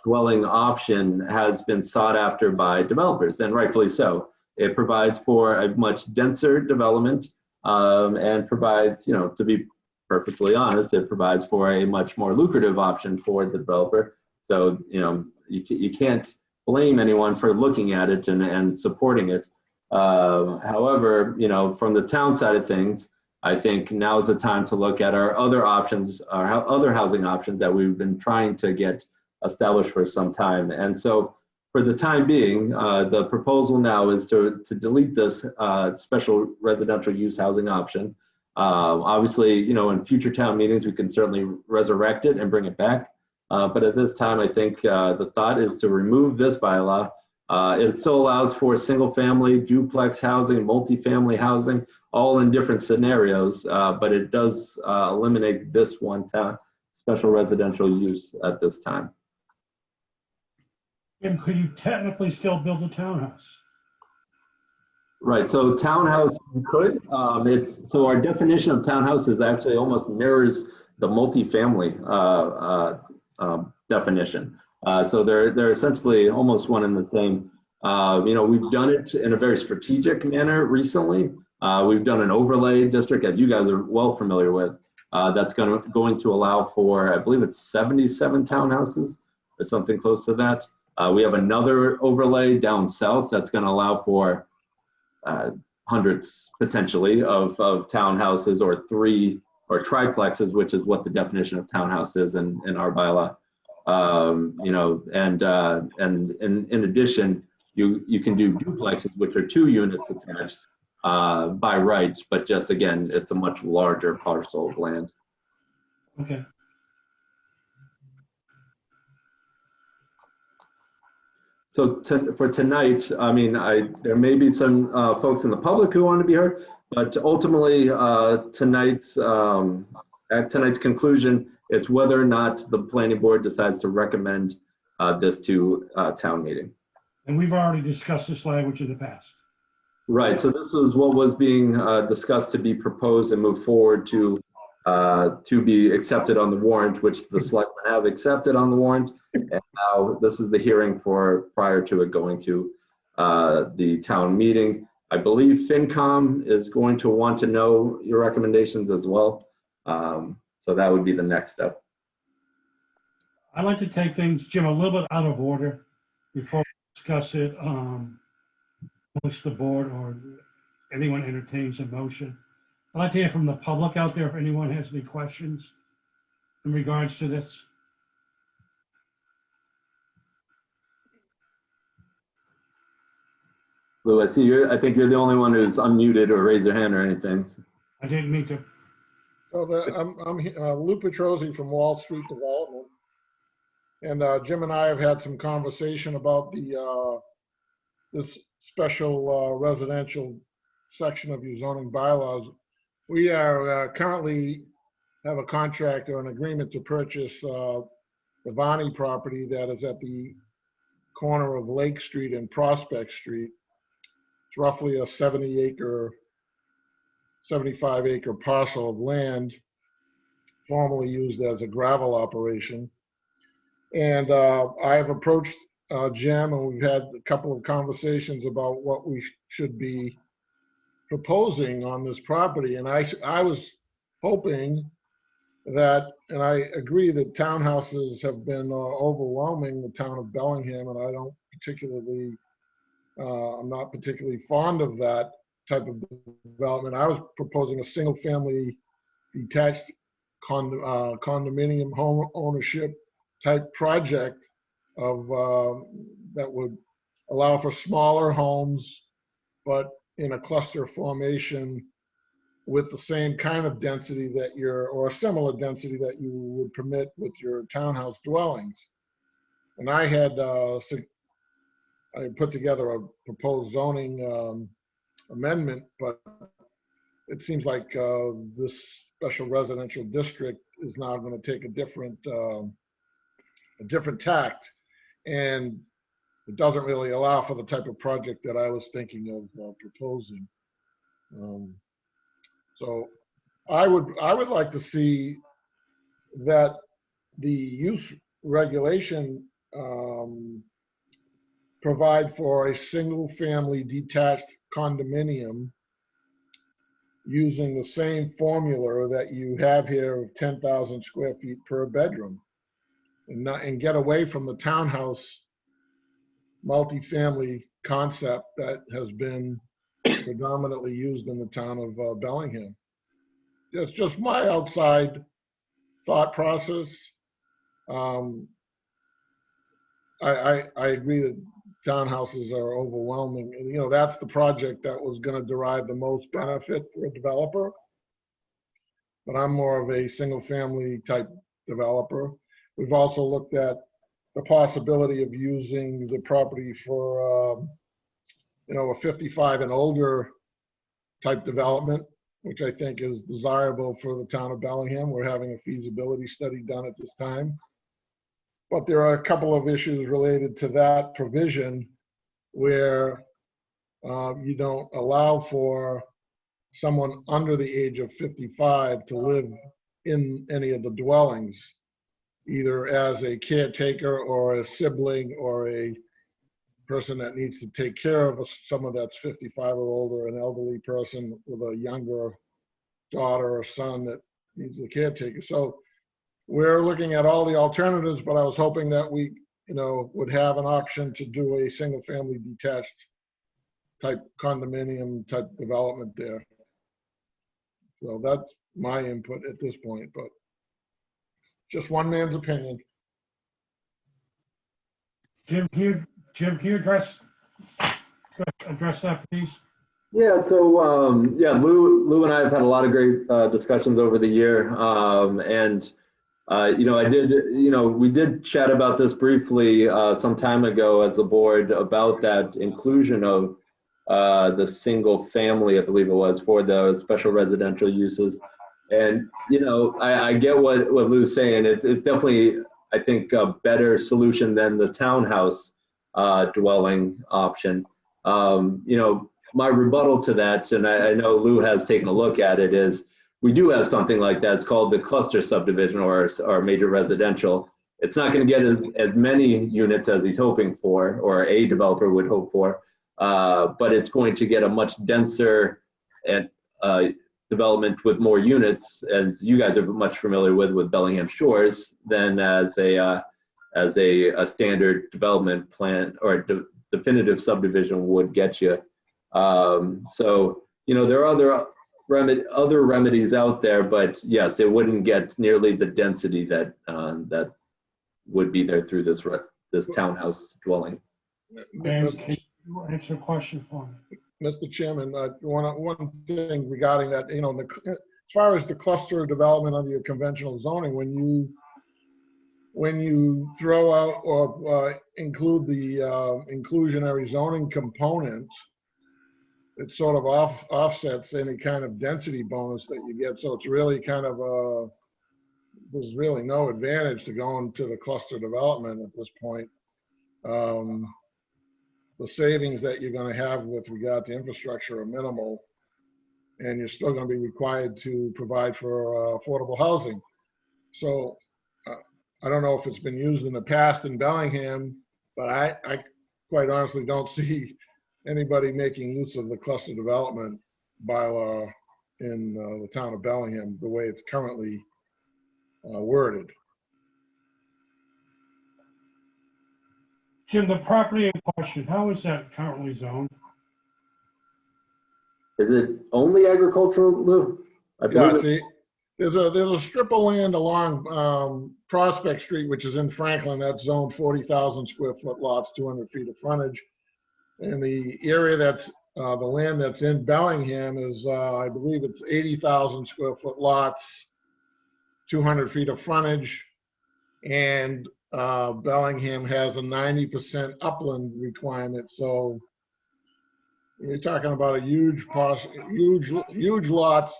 dwelling option has been sought after by developers, and rightfully so. It provides for a much denser development, and provides, to be perfectly honest, it provides for a much more lucrative option for the developer. So, you can't blame anyone for looking at it and supporting it. However, from the town side of things, I think now is the time to look at our other options, our other housing options that we've been trying to get established for some time. And so for the time being, the proposal now is to delete this special residential use housing option. Obviously, in future town meetings, we can certainly resurrect it and bring it back. But at this time, I think the thought is to remove this bylaw. It still allows for single family, duplex housing, multifamily housing, all in different scenarios, but it does eliminate this one special residential use at this time. And could you technically still build a townhouse? Right, so townhouse you could. So our definition of townhouse is actually almost mirrors the multifamily definition. So they're essentially almost one and the same. We've done it in a very strategic manner recently. We've done an overlay district, as you guys are well familiar with, that's going to allow for, I believe it's 77 townhouses or something close to that. We have another overlay down south that's going to allow for hundreds potentially of townhouses, or triplexes, which is what the definition of townhouse is in our bylaw. And in addition, you can do duplexes, which are 2 units attached by right, but just again, it's a much larger parcel of land. Okay. So for tonight, there may be some folks in the public who want to be heard, but ultimately at tonight's conclusion, it's whether or not the planning board decides to recommend this to town meeting. And we've already discussed this language in the past. Right, so this was what was being discussed to be proposed and move forward to be accepted on the warrant, which the selectmen have accepted on the warrant. And now this is the hearing prior to it going to the town meeting. I believe FinCom is going to want to know your recommendations as well. So that would be the next step. I'd like to take things, Jim, a little bit out of order before we discuss it amongst the board or anyone entertains a motion. I'd like to hear from the public out there if anyone has any questions in regards to this. Lou, I see I think you're the only one who's unmuted or raised your hand or anything. I didn't mean to. So I'm Lou Petrosi from Wall Street Development. And Jim and I have had some conversation about this special residential section of your zoning bylaws. We are currently have a contract or an agreement to purchase the Vani property that is at the corner of Lake Street and Prospect Street. It's roughly a 75 acre parcel of land, formerly used as a gravel operation. And I have approached Jim, and we've had a couple of conversations about what we should be proposing on this property. And I was hoping that, and I agree that townhouses have been overwhelming the town of Bellingham, and I don't particularly, I'm not particularly fond of that type of development. I was proposing a single-family detached condominium home ownership type project of that would allow for smaller homes, but in a cluster formation with the same kind of density that or a similar density that you would permit with your townhouse dwellings. And I had I put together a proposed zoning amendment, but it seems like this special residential district is now going to take a different tact, and it doesn't really allow for the type of project that I was thinking of proposing. So I would like to see that the use regulation provide for a single-family detached condominium using the same formula that you have here of 10,000 square feet per bedroom, and get away from the townhouse multifamily concept that has been predominantly used in the town of Bellingham. It's just my outside thought process. I agree that townhouses are overwhelming. And, you know, that's the project that was going to derive the most benefit for a developer. But I'm more of a single family type developer. We've also looked at the possibility of using the property for, you know, a 55 and older type development, which I think is desirable for the town of Bellingham. We're having a feasibility study done at this time. But there are a couple of issues related to that provision where you don't allow for someone under the age of 55 to live in any of the dwellings, either as a caretaker or a sibling or a person that needs to take care of someone that's 55 or older, an elderly person with a younger daughter or son that needs a caretaker. So we're looking at all the alternatives, but I was hoping that we, you know, would have an option to do a single family detached type condominium type development there. So that's my input at this point, but just one man's opinion. Jim, can you address that, please? Yeah, so yeah, Lou and I have had a lot of great discussions over the year, and you know, we did chat about this briefly some time ago as a board about that inclusion of the single family, I believe it was, for the special residential uses. And you know, I get what Lou's saying. It's definitely, I think, a better solution than the townhouse dwelling option. You know, my rebuttal to that, and I know Lou has taken a look at it, is we do have something like that. It's called the cluster subdivision or major residential. It's not going to get as many units as he's hoping for, or a developer would hope for, but it's going to get a much denser and development with more units, as you guys are much familiar with Bellingham Shores, than as a standard development plan or definitive subdivision would get you. So you know, there are other remedies out there, but yes, it wouldn't get nearly the density that that would be there through this townhouse dwelling. And can you answer a question for me? Mr. Chairman, one thing regarding that, you know, as far as the cluster development under your conventional zoning, when you throw out or include the inclusionary zoning component, it sort of offsets any kind of density bonus that you get. So it's really kind of there's really no advantage to going to the cluster development at this point. The savings that you're going to have with regard to infrastructure are minimal, and you're still going to be required to provide for affordable housing. So I don't know if it's been used in the past in Bellingham, but I quite honestly don't see anybody making use of the cluster development bylaw in the town of Bellingham the way it's currently worded. Jim, the property in question, how is that currently zoned? Is it only agricultural, Lou? I Yeah, believe it. see, there's a strip of land along Prospect Street, which is in Franklin, that's zoned 40,000 square foot lots, 200 feet of frontage. And the area that's, the land that's in Bellingham is, I believe it's 80,000 square foot lots, 200 feet of frontage. And Bellingham has a 90% upland requirement, so you're talking about a huge lots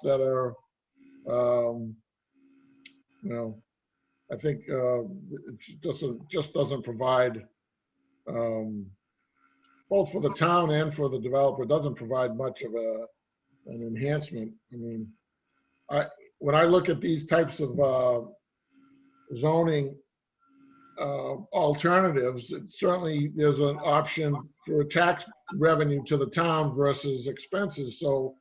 that are, you know, I think it just doesn't provide, both for the town and for the developer, doesn't provide much of an enhancement. I mean, when I look at these types of zoning alternatives, certainly there's an option for tax revenue to the town versus expenses. So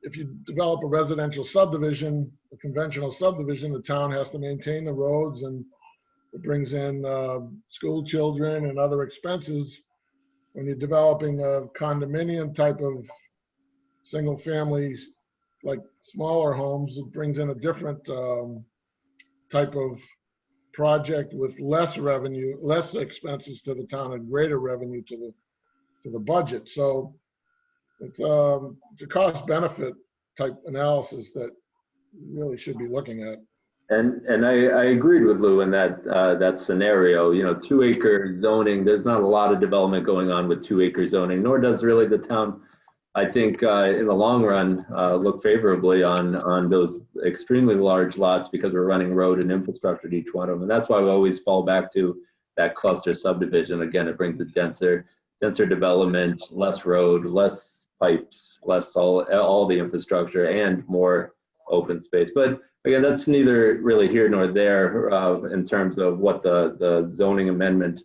if you develop a residential subdivision, a conventional subdivision, the town has to maintain the roads, and it brings in school children and other expenses. When you're developing a condominium type of single families, like smaller homes, it brings in a different type of project with less revenue, less expenses to the town, and greater revenue to the budget. So it's a cost benefit type analysis that you really should be looking at. And I agreed with Lou in that scenario. You know, 2-acre zoning, there's not a lot of development going on with 2-acre zoning, nor does really the town, I think, in the long run, look favorably on those extremely large lots, because we're running road and infrastructure to each one of them. And that's why we always fall back to that cluster subdivision. Again, it brings a denser development, less road, less pipes, less all the infrastructure, and more open space. But again, that's neither really here nor there in terms of what the zoning amendment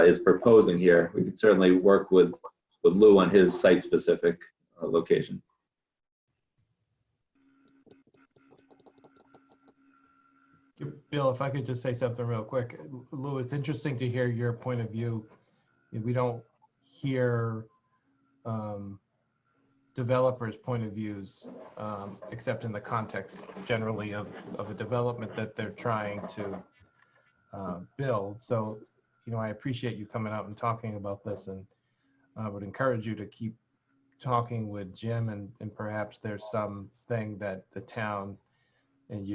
is proposing here. We could certainly work with Lou on his site-specific location. Bill, if I could just say something real quick. Lou, it's interesting to hear your point of view. We don't hear developers' point of views, except in the context generally of a development that they're trying to build. So, you know, I appreciate you coming out and talking about this, and I would encourage you to keep talking with Jim, and perhaps there's something that the town and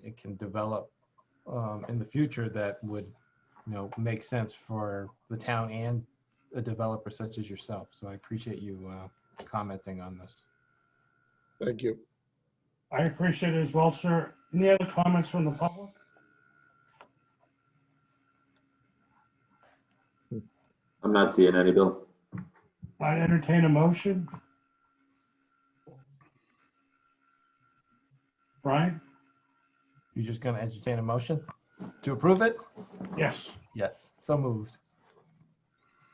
it can develop in the future that would, you know, make sense for the town and a developer such as yourself. So I appreciate you commenting on this. Thank you. I appreciate it as well, sir. Any other comments from the public? I'm not seeing any, Bill. I entertain a motion. Brian? You're just going to entertain a motion to approve it? Yes. Yes, so moved.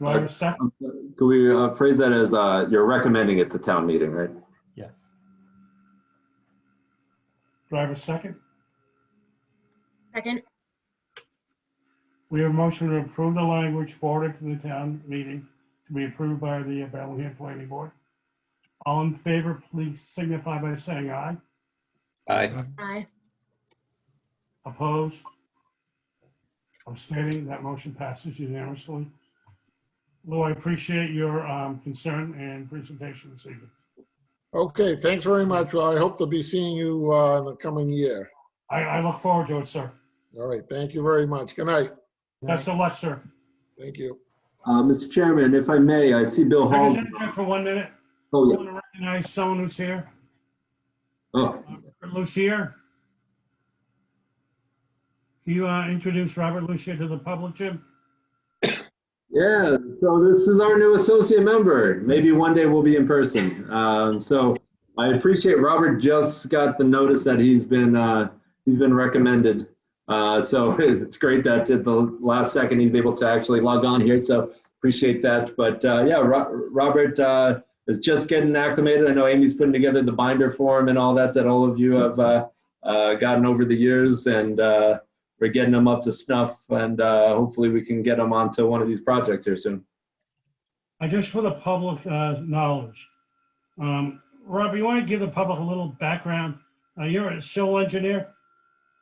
Do I have a second? Could we phrase that as you're recommending it to town meeting, right? Yes. Do I have a second? Second. We have a motion to approve the language forwarded to the town meeting to be approved by the Bellingham Planning Board. All in favor, please signify by saying aye. Aye. Aye. Opposed? Abstaining? That motion passes unanimously. Lou, I appreciate your concern and presentation this evening. Okay, thanks very much. Well, I hope to be seeing you in the coming year. I look forward to it, sir. All right, thank you very much. Good night. Best of luck, sir. Thank you. Mr. Chairman, if I may, I see Bill Can I Hall. just interject for 1 minute? Oh, I yeah. want to recognize someone who's here. Oh, Lucier. Can you introduce Robert Lucier to the public, Jim? yeah. So this is our new associate member. Maybe one day we'll be in person. So I appreciate Robert just got the notice that he's been recommended. So it's great that at the last second he's able to actually log on here. So appreciate that. But yeah, Robert is just getting acclimated. I know Amy's putting together the binder form and all that all of you have gotten over the years, and we're getting them up to snuff, and hopefully we can get them onto one of these projects here soon. Just for the public knowledge, Rob, you want to give the public a little background? You're a civil engineer,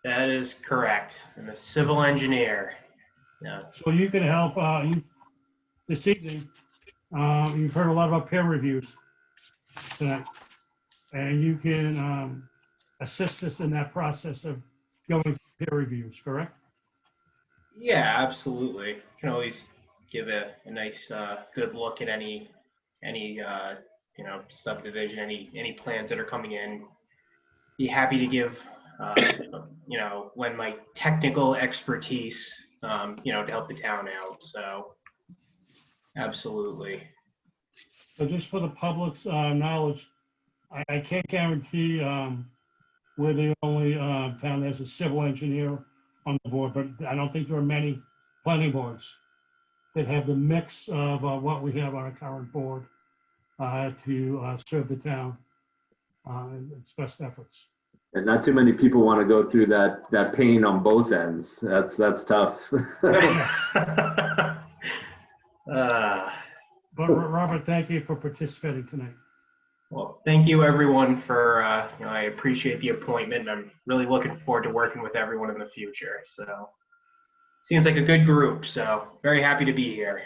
That is correct. I'm a civil engineer. Yeah. so you can help this evening. You've heard a lot about peer reviews tonight, and you can assist us in that process of going through peer reviews, correct? Yeah, absolutely. Can always give a nice, good look at any subdivision, any plans that are coming in. Be happy to give, when my technical expertise, to help the town out. So, absolutely. So just for the public's knowledge, I can't guarantee we're the only town that has a civil engineer on the board, but I don't think there are many planning boards that have the mix of what we have on our current board to serve the town in its best efforts. And not too many people want to go through that pain on both ends. That's tough. But Robert, thank you for participating tonight. Well, thank you everyone for, I appreciate the appointment. I'm really looking forward to working with everyone in the future. So seems like a good group. So very happy to be here.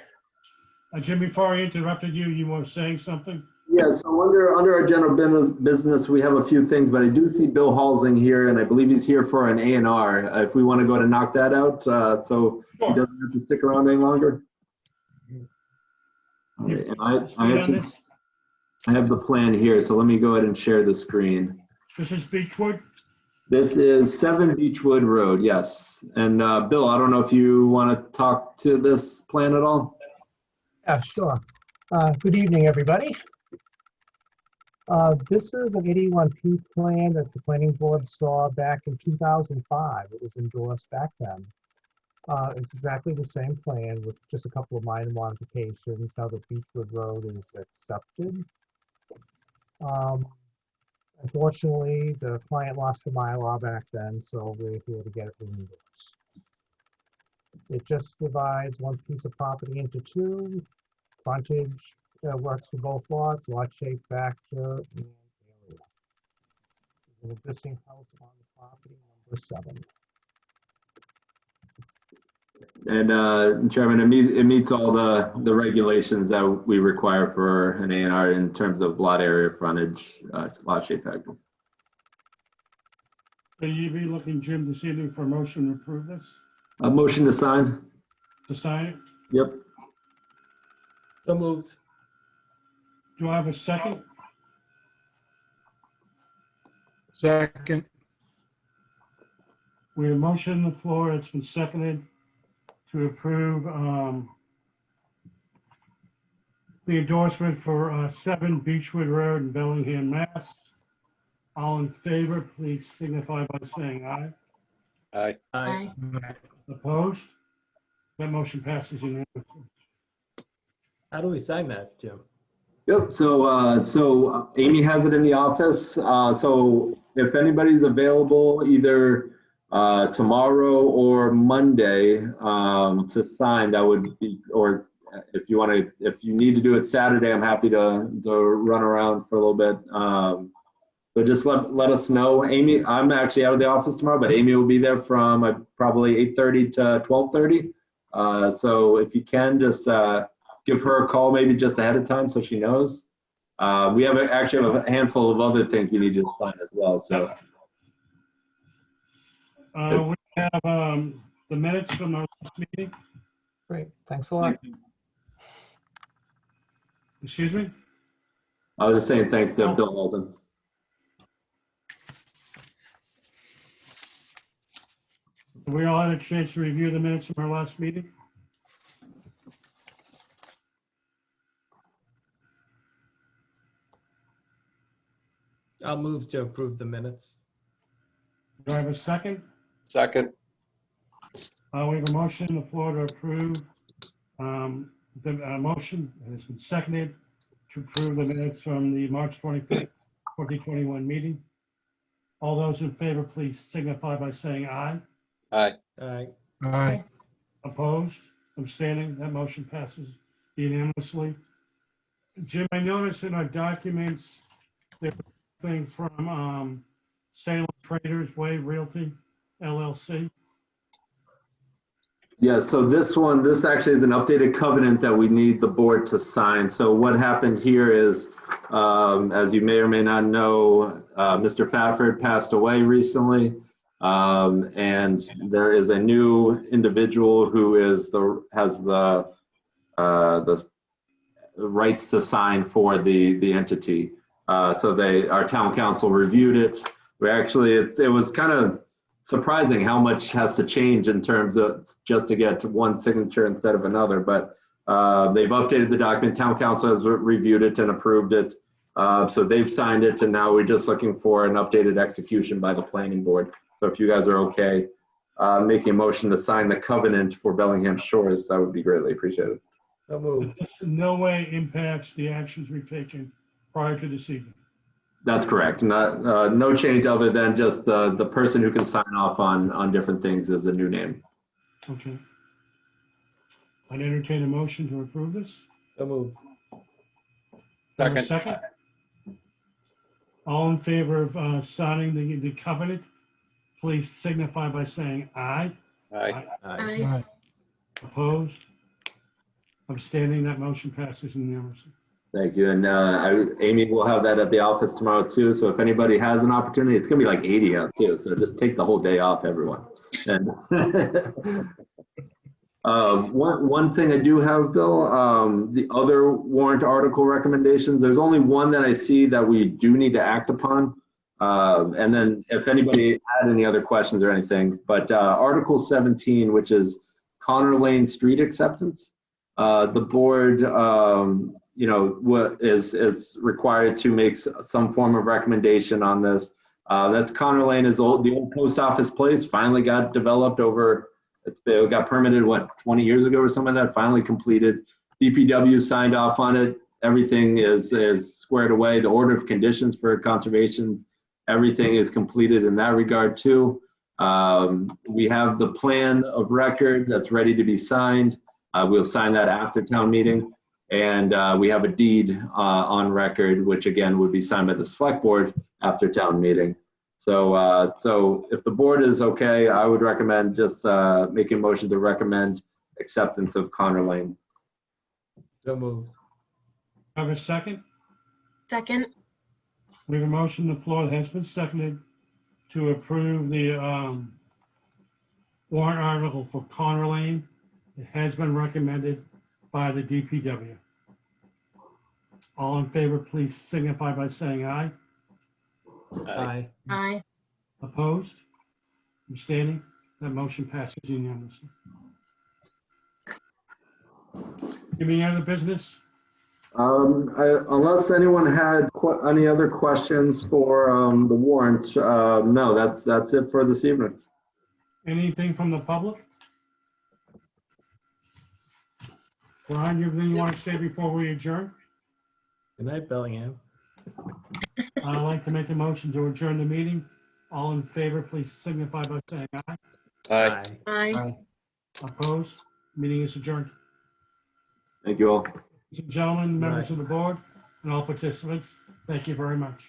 Jim, before I interrupted you, you were saying something? Yeah, so under our general business, we have a few things, but I do see Bill Halsing here, and I believe he's here for an A&R. If we want to go to knock that out, so he doesn't have to stick around any longer. All right, and I have the plan here, so let me go ahead and share the screen. This is Beechwood? This is 7 Beechwood Road, yes. And Bill, I don't know if you want to talk to this plan at all? Yeah, sure. Good evening, everybody. This is an 81P plan that the planning board saw back in 2005. It was endorsed back then. It's exactly the same plan with just a couple of minor modifications. Now that Beechwood Road is accepted. Unfortunately, the client lost the Bylaw back then, so we're here to get it re-endorsed. It just divides one piece of property into two. Frontage works for both lots, lot shape, factor, and area. There's an existing house on the property, number 7. And Chairman, it meets all the regulations that we require for an A&R in terms of lot area, frontage, lot shape factor. So you be looking, Jim, this evening for a motion to approve this? A motion to sign? To sign it? Yep. So moved. Do I have a second? Second. We have a motion on the floor. It's been seconded to approve the endorsement for 7 Beechwood Road in Bellingham, Mass. All in favor, please signify by saying aye. Aye. Opposed? That motion passes unanimously. How do we sign that, Jim? Yep, so Amy has it in the office. So if anybody's available either tomorrow or Monday to sign, that would be, or if you need to do it Saturday, I'm happy to run around for a little bit. So just let us know. Amy, I'm actually out of the office tomorrow, but Amy will be there from probably 8:30 to 12:30. So if you can, just give her a call maybe just ahead of time so she knows. We actually have a handful of other things we need you to sign as well. So we have the minutes from our last meeting. Great, thanks a lot. Excuse me? I was just saying thanks to Bill Olsen. We all had a chance to review the minutes from our last meeting. I'll move to approve the minutes. Do I have a second? Second. We have a motion on the floor to approve the motion, and it's been seconded to approve the minutes from the March 25th, 2021 meeting. All those in favor, please signify by saying aye. Aye. Aye. Aye. Opposed, abstaining, that motion passes unanimously. Jim, I noticed in our documents, there's a thing from Salem Traders Way Realty LLC. Yeah, so this actually is an updated covenant that we need the board to sign. So what happened here is, as you may or may not know, Mr. Fafford passed away recently. And there is a new individual who has the rights to sign for the entity. So our town council reviewed it. It was kind of surprising how much has to change in terms of just to get one signature instead of another. But they've updated the document. Town council has reviewed it and approved it. So they've signed it, and now we're just looking for an updated execution by the planning board. So if you guys are okay making a motion to sign the covenant for Bellingham Shores, that would be greatly appreciated. So moved. This in no way impacts the actions we've taken prior to this evening. That's correct. No change other than just the person who can sign off on different things is the new name. Okay. I'd entertain a motion to approve this. So moved. Second. All in favor of signing the covenant, please signify by saying aye. Aye. Aye. Opposed? Abstaining, that motion passes unanimously. Thank you. And Amy will have that at the office tomorrow too. So if anybody has an opportunity, it's gonna be like 80 out too. So just take the whole day off, everyone. And one thing I do have, Bill, the other warrant article recommendations, there's only one that I see that we do need to act upon. And then if anybody had any other questions or anything, but Article 17, which is Connor Lane Street acceptance, the board, is required to make some form of recommendation on this. That's Connor Lane is the old post office place, finally got developed over, it got permitted, 20 years ago or something like that, finally completed. DPW signed off on it. Everything is squared away. The order of conditions for conservation, everything is completed in that regard too. We have the plan of record that's ready to be signed. We'll sign that after town meeting. And we have a deed on record, which again would be signed by the select board after town meeting. So if the board is okay, I would recommend just making a motion to recommend acceptance of Connor Lane. So moved. Have a second? Second. We have a motion on the floor that has been seconded to approve the warrant article for Connor Lane. It has been recommended by the DPW. All in favor, please signify by saying aye. Aye. Aye. Opposed? Abstaining? That motion passes unanimously. Any other business? Unless anyone had any other questions for the warrant, no, that's it for this evening. Anything from the public? Brian, you have anything you want to say before we adjourn? Good night, Bellingham. I'd like to make a motion to adjourn the meeting. All in favor, please signify by saying aye. Aye. Aye. Opposed? Meeting is adjourned. Thank you all. Ladies and gentlemen, members of the board, and all participants, thank you very much.